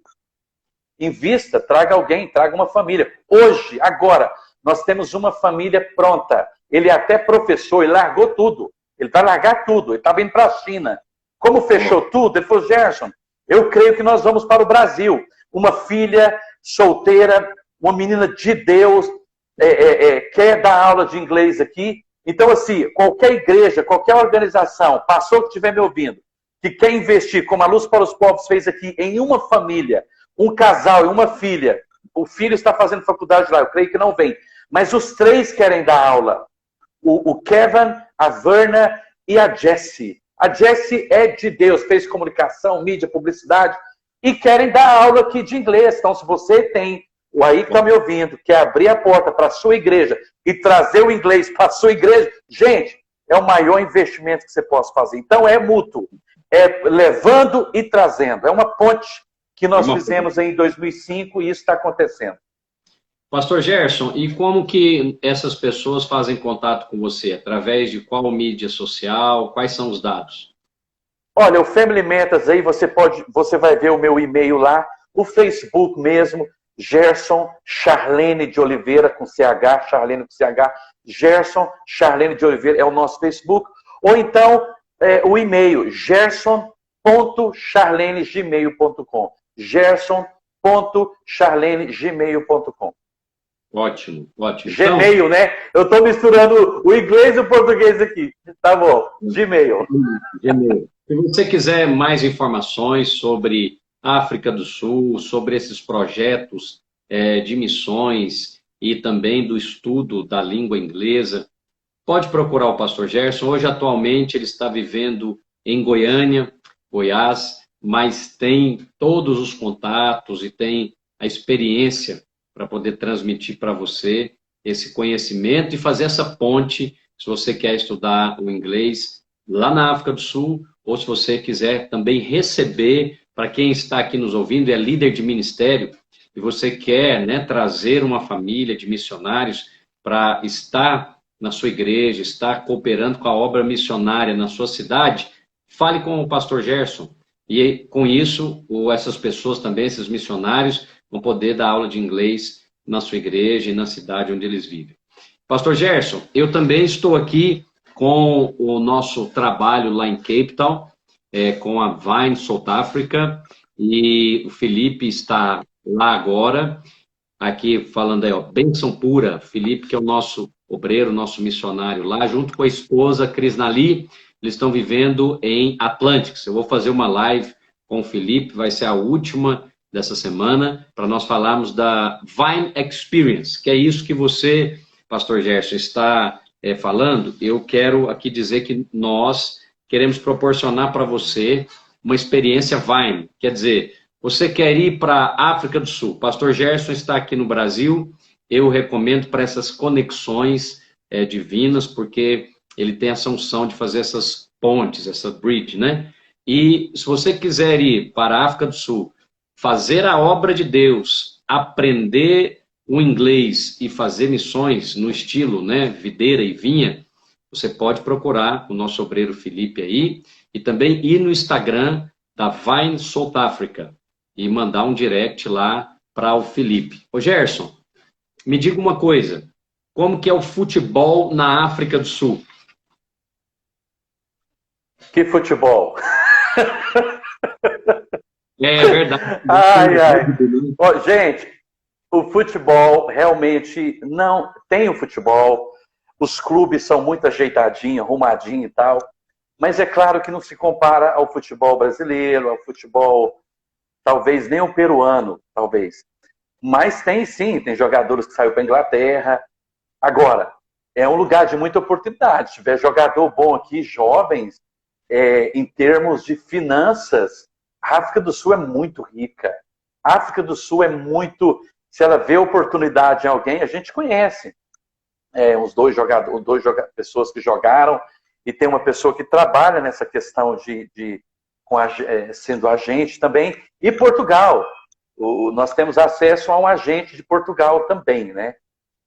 Invista, traga alguém, traga uma família. Hoje, agora, nós temos uma família pronta. Ele é até professor, ele largou tudo. Ele vai largar tudo, ele estava indo para a China. Como fechou tudo, ele falou, Gerson, eu creio que nós vamos para o Brasil. Uma filha solteira, uma menina de Deus, quer dar aula de inglês aqui. Então, assim, qualquer igreja, qualquer organização, pastor que estiver me ouvindo, que quer investir, como a Luz para os Povos fez aqui, em uma família, um casal e uma filha, o filho está fazendo faculdade lá, eu creio que não vem, mas os 3 querem dar aula. O Kevin, a Verna e a Jessie. A Jessie é de Deus, fez comunicação, mídia, publicidade, e querem dar aula aqui de inglês. Então, se você tem o aí que está me ouvindo, quer abrir a porta para a sua igreja e trazer o inglês para a sua igreja, gente, é o maior investimento que você possa fazer. Então, é mútuo. É levando e trazendo. É uma ponte que nós fizemos em 2005 e isso está acontecendo. Pastor Gerson, e como que essas pessoas fazem contato com você? Através de qual mídia social? Quais são os dados? Olha, o Family Mentors aí, você vai ver o meu e-mail lá, o Facebook mesmo, Gerson Charlene de Oliveira, com CH, Charlene com CH, Gerson Charlene de Oliveira é o nosso Facebook, ou então o e-mail, gerson.charlene@gmail.com, gerson.charlene@gmail.com. Ótimo, ótimo. Gmail, então, né? Eu estou misturando o inglês e o português aqui. Tá bom, Gmail. Gmail. Se você quiser mais informações sobre África do Sul, sobre esses projetos de missões e também do estudo da língua inglesa, pode procurar o pastor Gerson. Hoje, atualmente, ele está vivendo em Goiânia, Goiás, mas tem todos os contatos e tem a experiência para poder transmitir para você esse conhecimento e fazer essa ponte, se você quer estudar o inglês lá na África do Sul, ou se você quiser também receber, para quem está aqui nos ouvindo, é líder de ministério, e você quer, né, trazer uma família de missionários para estar na sua igreja, estar cooperando com a obra missionária na sua cidade, fale com o pastor Gerson. E com isso, essas pessoas também, esses missionários, vão poder dar aula de inglês na sua igreja e na cidade onde eles vivem. Pastor Gerson, eu também estou aqui com o nosso trabalho lá em Cape Town, com a Vine South Africa, e o Felipe está lá agora, aqui falando aí, ó, bênção pura, Felipe, que é o nosso obreiro, nosso missionário lá, junto com a esposa Crisnali, eles estão vivendo em Atlantics. Eu vou fazer uma live com o Felipe, vai ser a última dessa semana, para nós falarmos da Vine Experience, que é isso que você, pastor Gerson, está falando. Eu quero aqui dizer que nós queremos proporcionar para você uma experiência Vine, quer dizer, você quer ir para a África do Sul, pastor Gerson está aqui no Brasil, eu recomendo para essas conexões divinas, porque ele tem essa unção de fazer essas pontes, essa bridge, né? E se você quiser ir para a África do Sul, fazer a obra de Deus, aprender o inglês e fazer missões no estilo, né, videira e vinha, você pode procurar o nosso obreiro Felipe aí, e também ir no Instagram da Vine South Africa e mandar um direct lá para o Felipe. Ô Gerson, me diga uma coisa, como que é o futebol na África do Sul? Que futebol? É verdade. Ai, ai. Ó, gente, o futebol realmente não tem o futebol. Os clubes são muito ajeitadinhos, arrumadinhos e tal. Mas é claro que não se compara ao futebol brasileiro, ao futebol, talvez nem o peruano, talvez. Mas tem sim, tem jogadores que saíram para a Inglaterra. Agora, é um lugar de muita oportunidade. Se tiver jogador bom aqui, jovens, em termos de finanças, a África do Sul é muito rica. A África do Sul é muito... Se ela vê oportunidade em alguém, a gente conhece. Uns dois pessoas que jogaram, e tem uma pessoa que trabalha nessa questão sendo agente também. E Portugal. Nós temos acesso a um agente de Portugal também, né?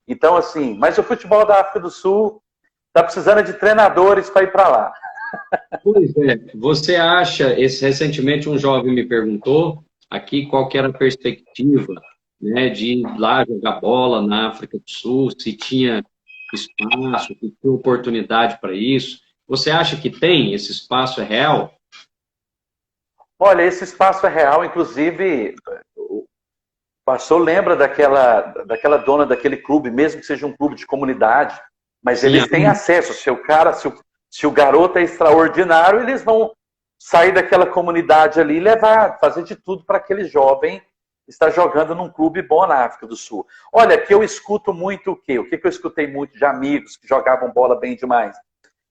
Então, assim, mas o futebol da África do Sul está precisando de treinadores para ir para lá. Pois é. Você acha, recentemente um jovem me perguntou aqui qual que era a perspectiva, né, de ir lá jogar bola na África do Sul, se tinha espaço, se tinha oportunidade para isso. Você acha que tem? Esse espaço é real? Olha, esse espaço é real, inclusive, o pastor lembra daquela dona daquele clube, mesmo que seja um clube de comunidade, mas Sim, eles têm acesso. Se o garoto é extraordinário, eles vão sair daquela comunidade ali e fazer de tudo para aquele jovem estar jogando num clube bom na África do Sul. Olha, que eu escuto muito o quê? O que eu escutei muito de amigos que jogavam bola bem demais?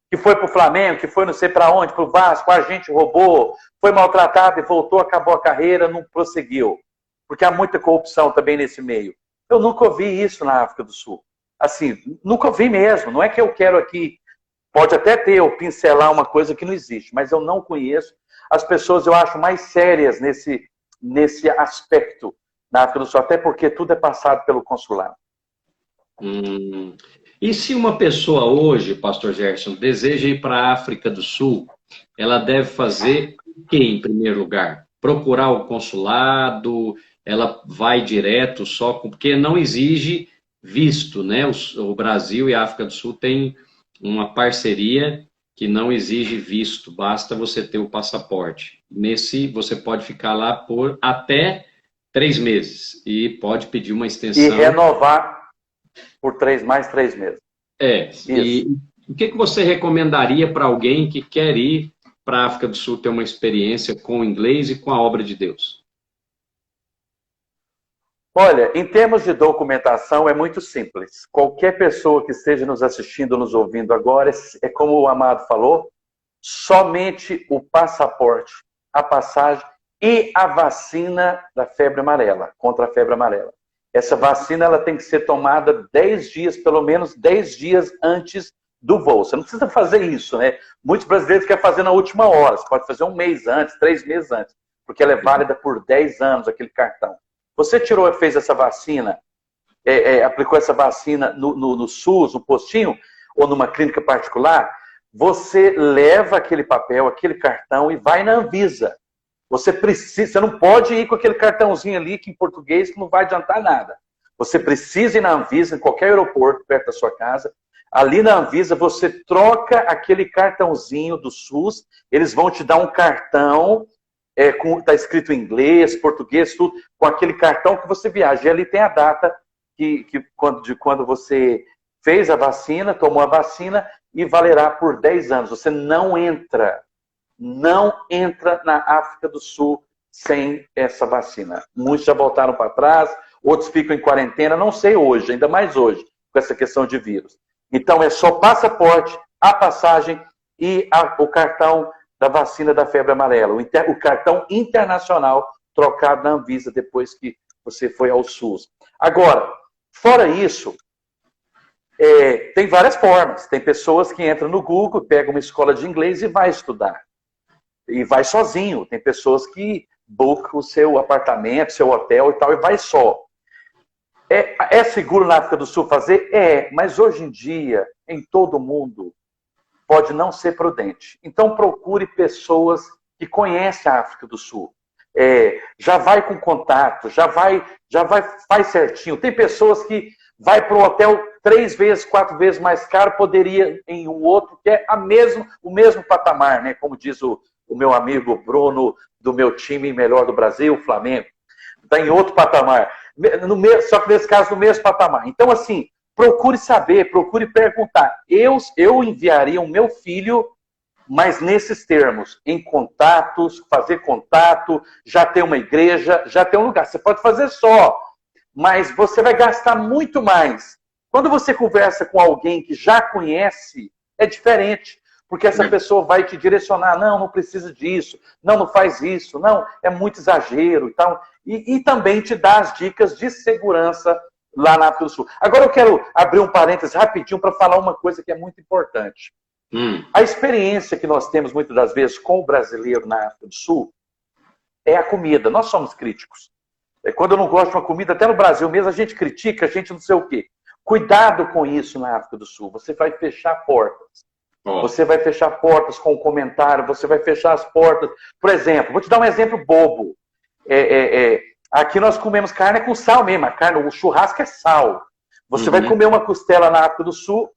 Que foi pro Flamengo, que foi não sei para onde, pro Vasco, a gente roubou, foi maltratado e voltou, acabou a carreira, não prosseguiu. Porque há muita corrupção também nesse meio. Eu nunca ouvi isso na África do Sul. Assim, nunca ouvi mesmo. Não é que eu quero aqui, pode até ter, eu pincelar uma coisa que não existe, mas eu não conheço. As pessoas, eu acho, mais sérias nesse aspecto na África do Sul, até porque tudo é passado pelo consulado. E se uma pessoa hoje, pastor Gerson, deseja ir para a África do Sul, ela deve fazer o que em primeiro lugar? Procurar o consulado, ela vai direto só, porque não exige visto, né? O Brasil e a África do Sul têm uma parceria que não exige visto, basta você ter o passaporte. Nesse, você pode ficar lá por até 3 meses e pode pedir uma extensão. E renovar por mais 3 meses. E o que você recomendaria para alguém que quer ir para a África do Sul ter uma experiência com o inglês e com a obra de Deus? Olha, em termos de documentação é muito simples. Qualquer pessoa que esteja nos assistindo, nos ouvindo agora, é como o Amado falou, somente o passaporte, a passagem e a vacina da febre amarela, contra a febre amarela. Essa vacina ela tem que ser tomada 10 dias, pelo menos 10 dias antes do voo. Você não precisa fazer isso, né? Muitos brasileiros querem fazer na última hora. Você pode fazer um mês antes, 3 meses antes, porque ela é válida por 10 anos, aquele cartão. Você tirou e fez essa vacina, aplicou essa vacina no SUS, no postinho, ou numa clínica particular, você leva aquele papel, aquele cartão e vai na Anvisa. Você não pode ir com aquele cartãozinho ali, que em português não vai adiantar nada. Você precisa ir na Anvisa, em qualquer aeroporto perto da sua casa. Ali na Anvisa, você troca aquele cartãozinho do SUS, eles vão te dar um cartão, tá escrito em inglês, português, tudo, com aquele cartão que você viaja. E ali tem a data de quando você fez a vacina, tomou a vacina, e valerá por 10 anos. Você não entra na África do Sul sem essa vacina. Muitos já voltaram para trás, outros ficam em quarentena, não sei hoje, ainda mais hoje, com essa questão de vírus. Então é só passaporte, a passagem e o cartão da vacina da febre amarela, o cartão internacional trocado na Anvisa depois que você foi ao SUS. Agora, fora isso, tem várias formas. Tem pessoas que entram no Google, pegam uma escola de inglês e vai estudar. E vai sozinho. Tem pessoas que bookam o seu apartamento, seu hotel e tal, e vai só. É seguro na África do Sul fazer? Mas hoje em dia, em todo mundo, pode não ser prudente. Então procure pessoas que conhecem a África do Sul. Já vai com contato, faz certinho. Tem pessoas que vai para o hotel 3 vezes, 4 vezes mais caro, poderia em um outro, que é o mesmo patamar, né? Como diz o meu amigo Bruno, do meu time melhor do Brasil, o Flamengo. Está em outro patamar. Só que nesse caso, no mesmo patamar. Então, assim, procure saber, procure perguntar. Eu enviaria o meu filho, mas nesses termos, em contatos, fazer contato, já ter uma igreja, já ter um lugar. Você pode fazer só, mas você vai gastar muito mais. Quando você conversa com alguém que já conhece, é diferente. Porque essa pessoa vai te direcionar, não precisa disso, não faz isso, não, é muito exagero e tal. E também te dá as dicas de segurança lá na África do Sul. Agora eu quero abrir um parênteses rapidinho para falar uma coisa que é muito importante. A experiência que nós temos muitas das vezes com o brasileiro na África do Sul é a comida. Nós somos críticos. Quando eu não gosto de uma comida, até no Brasil mesmo, a gente critica, a gente não sei o quê. Cuidado com isso na África do Sul. Você vai fechar portas. Você vai fechar portas com o comentário, você vai fechar as portas. Por exemplo, vou te dar um exemplo bobo. Aqui nós comemos carne com sal mesmo. O churrasco é sal. Você vai comer uma costela na África do Sul,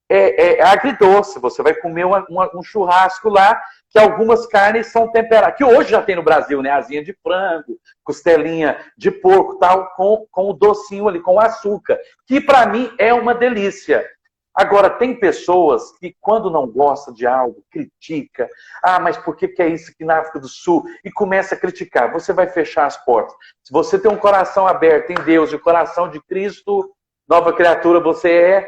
é agridoce. Você vai comer um churrasco lá, que algumas carnes são temperadas. Que hoje já tem no Brasil, né? Asinha de frango, costelinha de porco, tal, com o docinho ali, com o açúcar. Que para mim é uma delícia. Agora, tem pessoas que, quando não gostam de algo, critica. Mas por que é isso aqui na África do Sul? E começa a criticar. Você vai fechar as portas. Se você tem um coração aberto em Deus e o coração de Cristo, nova criatura você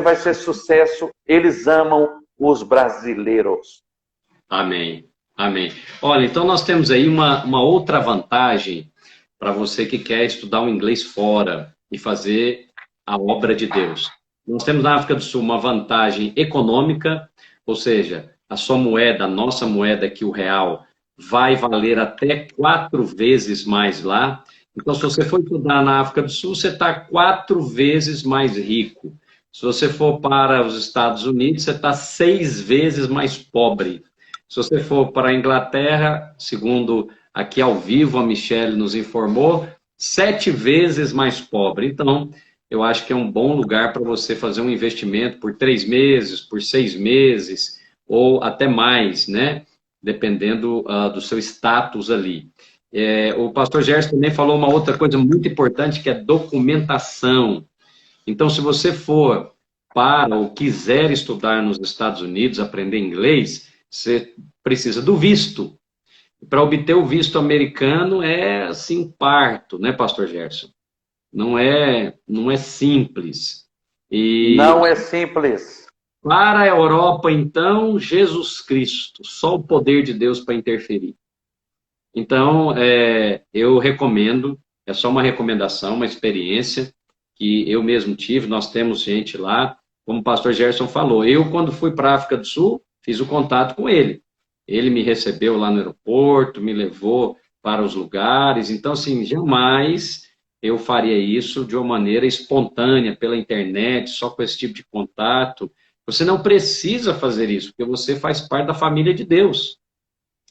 vai ser sucesso. Eles amam os brasileiros. Amém. Amém. Olha, então nós temos aí uma outra vantagem para você que quer estudar o inglês fora e fazer a obra de Deus. Nós temos na África do Sul uma vantagem econômica, ou seja, a sua moeda, a nossa moeda aqui, o real, vai valer até 4 vezes mais lá. Então, se você for estudar na África do Sul, você está 4 vezes mais rico. Se você for para os Estados Unidos, você está 6 vezes mais pobre. Se você for para a Inglaterra, segundo aqui ao vivo a Michelle nos informou, 7 vezes mais pobre. Então, eu acho que é um bom lugar para você fazer um investimento por 3 meses, por 6 meses, ou até mais, né? Dependendo do seu status ali. O pastor Gerson também falou uma outra coisa muito importante, que é documentação. Então, se você for para ou quiser estudar nos Estados Unidos, aprender inglês, você precisa do visto. Para obter o visto americano é assim parto, né, Pastor Gerson? Não é simples. E Não é simples. para a Europa, então, Jesus Cristo, só o poder de Deus para interferir. Então, eu recomendo, é só uma recomendação, uma experiência que eu mesmo tive, nós temos gente lá, como o pastor Gerson falou, eu quando fui para a África do Sul, fiz o contato com ele. Ele me recebeu lá no aeroporto, me levou para os lugares, então assim, jamais eu faria isso de uma maneira espontânea, pela internet, só com esse tipo de contato. Você não precisa fazer isso, porque você faz parte da família de Deus.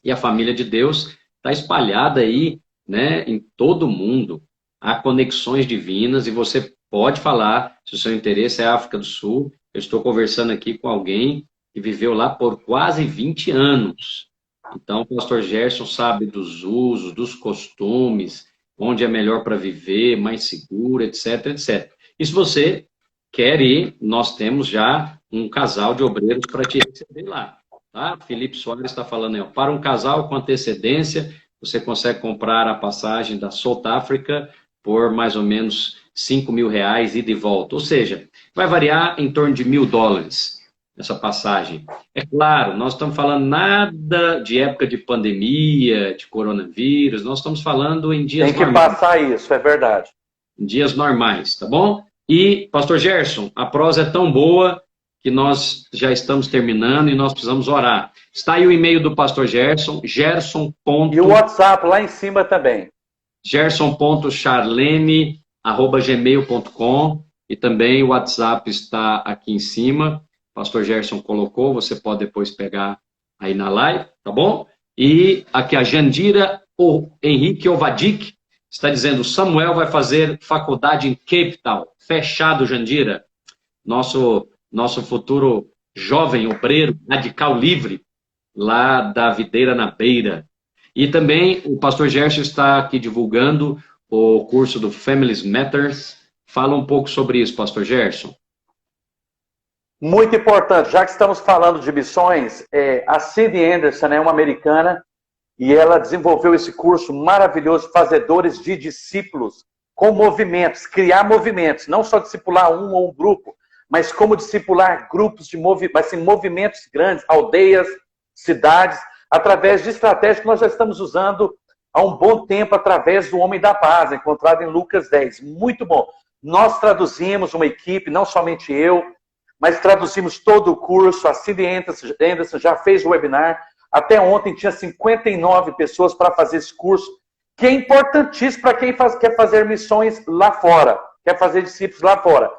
E a família de Deus está espalhada aí, né, em todo o mundo. Há conexões divinas e você pode falar, se o seu interesse é a África do Sul, eu estou conversando aqui com alguém que viveu lá por quase 20 anos. Então, o pastor Gerson sabe dos usos, dos costumes, onde é melhor para viver, mais seguro, etc, etc. E se você quer ir, nós temos já um casal de obreiros para te receber lá. Tá? Felipe Soares está falando aí, ó, para um casal com antecedência, você consegue comprar a passagem da South Africa por mais ou menos R$ 5.000 ida e volta. Ou seja, vai variar em torno de US$ 1.000 essa passagem. É claro, nós estamos falando nada de época de pandemia, de coronavírus, nós estamos falando em dias Tem que normais. passar isso, é verdade. Em dias normais, tá bom? E, pastor Gerson, a prosa é tão boa que nós já estamos terminando e nós precisamos orar. Está aí o e-mail do pastor Gerson, gerson. E o WhatsApp lá em cima também. gerson.charlene@gmail.com e também o WhatsApp está aqui em cima. O pastor Gerson colocou, você pode depois pegar aí na live, tá bom? E aqui a Jandira Henrique Ovadik está dizendo, Samuel vai fazer faculdade em Cape Town. Fechado, Jandira. Nosso futuro jovem obreiro, radical livre, lá da Videira na Beira. E também o pastor Gerson está aqui divulgando o curso do Families Matters. Fala um pouco sobre isso, pastor Gerson. Muito importante, já que estamos falando de missões, a Cindy Anderson é uma americana e ela desenvolveu esse curso maravilhoso, Fazedores de Discípulos, com movimentos, criar movimentos, não só discipular um ou um grupo, mas como discipular grupos de movimentos grandes, aldeias, cidades, através de estratégias que nós já estamos usando há um bom tempo, através do Homem da Paz, encontrado em Lucas 10. Muito bom. Nós traduzimos uma equipe, não somente eu, mas traduzimos todo o curso, a Cindy Anderson já fez o webinar, até ontem tinha 59 pessoas para fazer esse curso, que é importantíssimo para quem quer fazer missões lá fora, quer fazer discípulos lá fora.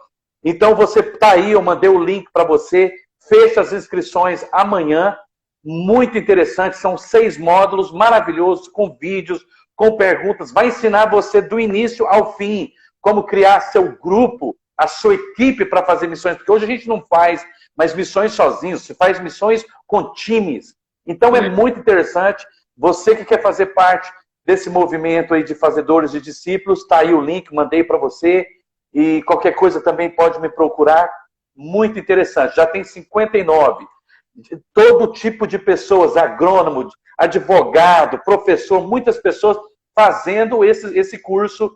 Então você está aí, eu mandei o link para você, fecha as inscrições amanhã, muito interessante, são 6 módulos maravilhosos, com vídeos, com perguntas, vai ensinar você do início ao fim, como criar seu grupo, a sua equipe para fazer missões, porque hoje a gente não faz mais missões sozinhos, se faz missões com times. Então é muito interessante, você que quer fazer parte desse movimento aí de fazedores de discípulos, está aí o link, mandei para você, e qualquer coisa também pode me procurar, muito interessante, já tem 59, todo tipo de pessoas, agrônomo, advogado, professor, muitas pessoas fazendo esse curso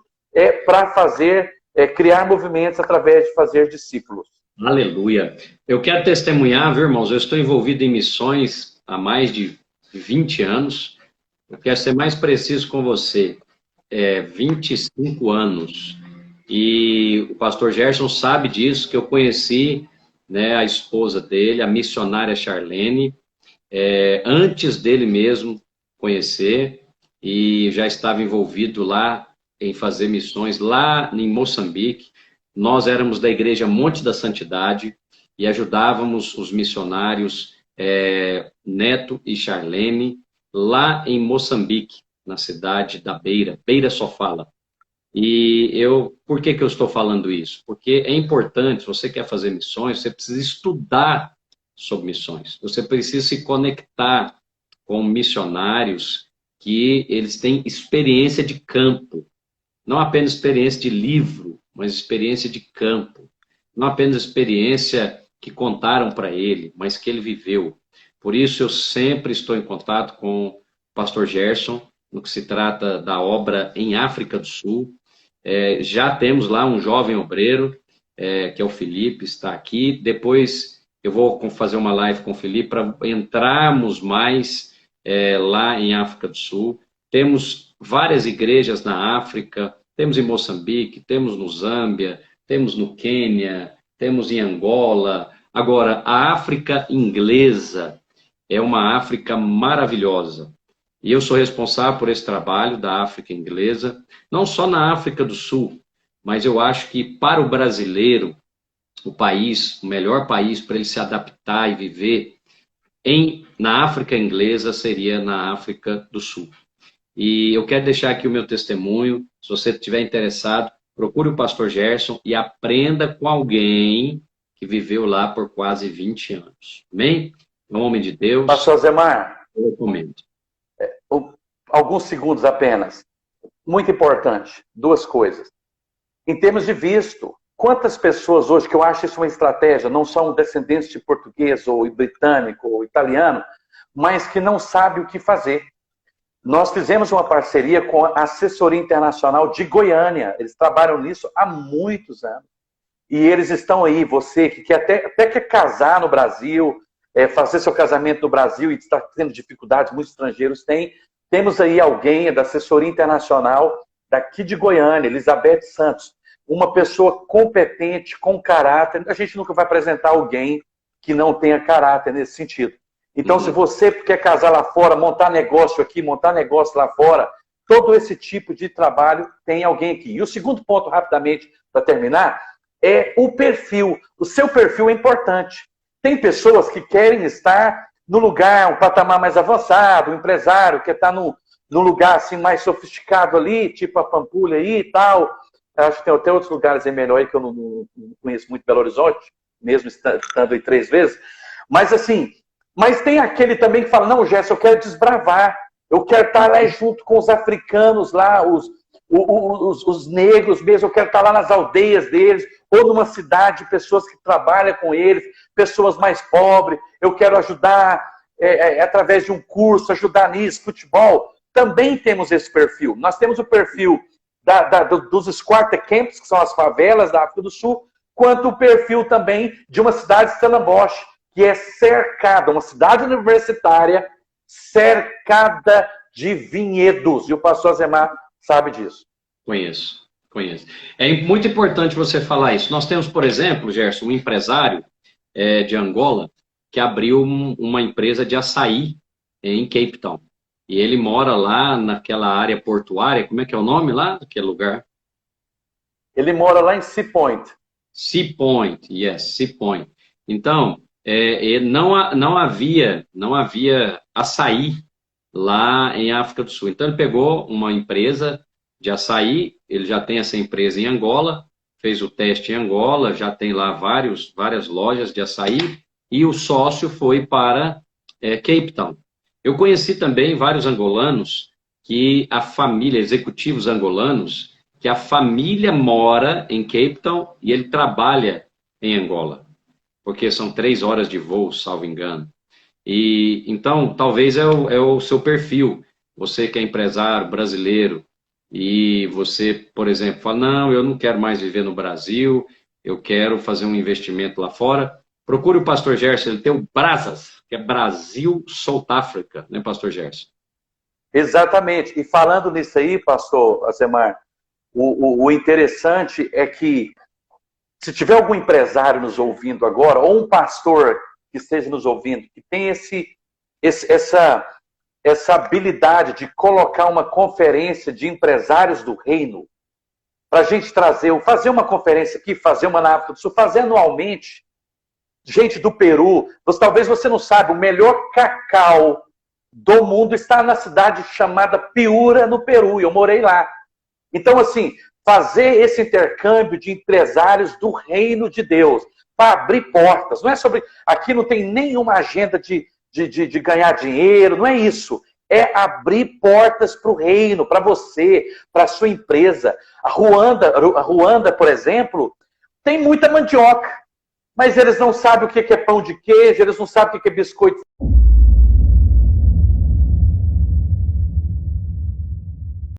para fazer criar movimentos através de fazer discípulos. Aleluia. Eu quero testemunhar, viu, irmãos? Eu estou envolvido em missões há mais de 20 anos. Eu quero ser mais preciso com você. 25 anos. E o pastor Gerson sabe disso, que eu conheci, né, a esposa dele, a missionária Charlene, antes dele mesmo conhecer, e já estava envolvido lá em fazer missões lá em Moçambique. Nós éramos da igreja Monte da Santidade e ajudávamos os missionários Neto e Charlene lá em Moçambique, na cidade da Beira. Beira só fala. E por que eu estou falando isso? Porque é importante, se você quer fazer missões, você precisa estudar sobre missões. Você precisa se conectar com missionários que eles têm experiência de campo. Não apenas experiência de livro, mas experiência de campo. Não apenas experiência que contaram para ele, mas que ele viveu. Por isso eu sempre estou em contato com o pastor Gerson, no que se trata da obra em África do Sul. Já temos lá um jovem obreiro, que é o Felipe, está aqui. Depois eu vou fazer uma live com o Felipe para entrarmos mais lá em África do Sul. Temos várias igrejas na África, temos em Moçambique, temos no Zâmbia, temos no Quênia, temos em Angola. Agora, a África inglesa é uma África maravilhosa. E eu sou responsável por esse trabalho da África inglesa, não só na África do Sul, mas eu acho que para o brasileiro, o melhor país para ele se adaptar e viver na África inglesa seria na África do Sul. E eu quero deixar aqui o meu testemunho, se você estiver interessado, procure o pastor Gerson e aprenda com alguém que viveu lá por quase 20 anos. Amém? Em nome de Deus. Pastor Zemar, eu recomendo. Alguns segundos apenas. Muito importante, duas coisas. Em termos de visto, quantas pessoas hoje, que eu acho isso uma estratégia, não são descendentes de português ou britânico ou italiano, mas que não sabem o que fazer. Nós fizemos uma parceria com a Assessoria Internacional de Goiânia. Eles trabalham nisso há muitos anos. E eles estão aí, você que quer até quer casar no Brasil, fazer seu casamento no Brasil e está tendo dificuldades, muitos estrangeiros têm. Temos aí alguém da Assessoria Internacional daqui de Goiânia, Elizabeth Santos, uma pessoa competente, com caráter. A gente nunca vai apresentar alguém que não tenha caráter nesse sentido. Então, se você quer casar lá fora, montar negócio aqui, montar negócio lá fora, todo esse tipo de trabalho tem alguém aqui. E o segundo ponto, rapidamente, para terminar, é o perfil. O seu perfil é importante. Tem pessoas que querem estar no lugar, um patamar mais avançado, um empresário que está no lugar assim, mais sofisticado ali, tipo a Pampulha aí e tal. Acho que tem até outros lugares aí melhor aí que eu não conheço muito Belo Horizonte, mesmo estando aí 3 vezes. Mas assim, mas tem aquele também que fala, não, Gerson, eu quero desbravar, eu quero estar lá junto com os africanos lá, os negros mesmo, eu quero estar lá nas aldeias deles, ou numa cidade, pessoas que trabalham com eles, pessoas mais pobres, eu quero ajudar através de um curso, ajudar nisso, futebol. Também temos esse perfil. Nós temos o perfil dos squatter camps, que são as favelas da África do Sul, quanto o perfil também de uma cidade de Stellenbosch, que é cercada, uma cidade universitária cercada de vinhedos. E o pastor Zemar sabe disso. Conheço. É muito importante você falar isso. Nós temos, por exemplo, Gerson, um empresário de Angola que abriu uma empresa de açaí em Cape Town. E ele mora lá naquela área portuária. Como é que é o nome lá, daquele lugar? Ele mora lá em Sea Point. Sea Point, yes, Sea Point. Então, não havia açaí lá em África do Sul. Então, ele pegou uma empresa de açaí, ele já tem essa empresa em Angola, fez o teste em Angola, já tem lá várias lojas de açaí, e o sócio foi para Cape Town. Eu conheci também vários angolanos, que a família, executivos angolanos, que a família mora em Cape Town e ele trabalha em Angola, porque são 3 horas de voo, salvo engano. E então, talvez é o seu perfil, você que é empresário brasileiro, e você, por exemplo, fala, não, eu não quero mais viver no Brasil, eu quero fazer um investimento lá fora. Procure o pastor Gerson, ele tem o Brazas, que é Brasil South Africa, né, pastor Gerson? Exatamente. E falando nisso aí, pastor Azemar, o interessante é que se tiver algum empresário nos ouvindo agora, ou um pastor que esteja nos ouvindo, que tem essa habilidade de colocar uma conferência de empresários do reino, para a gente fazer uma conferência aqui, fazer uma na África do Sul, fazer anualmente, gente do Peru, talvez você não saiba, o melhor cacau do mundo está na cidade chamada Piura, no Peru, e eu morei lá. Então, assim, fazer esse intercâmbio de empresários do reino de Deus, para abrir portas, não é sobre... Aqui não tem nenhuma agenda de ganhar dinheiro, não é isso. É abrir portas para o reino, para você, para a sua empresa. A Ruanda, por exemplo, tem muita mandioca, mas eles não sabem o que é pão de queijo, eles não sabem o que é biscoito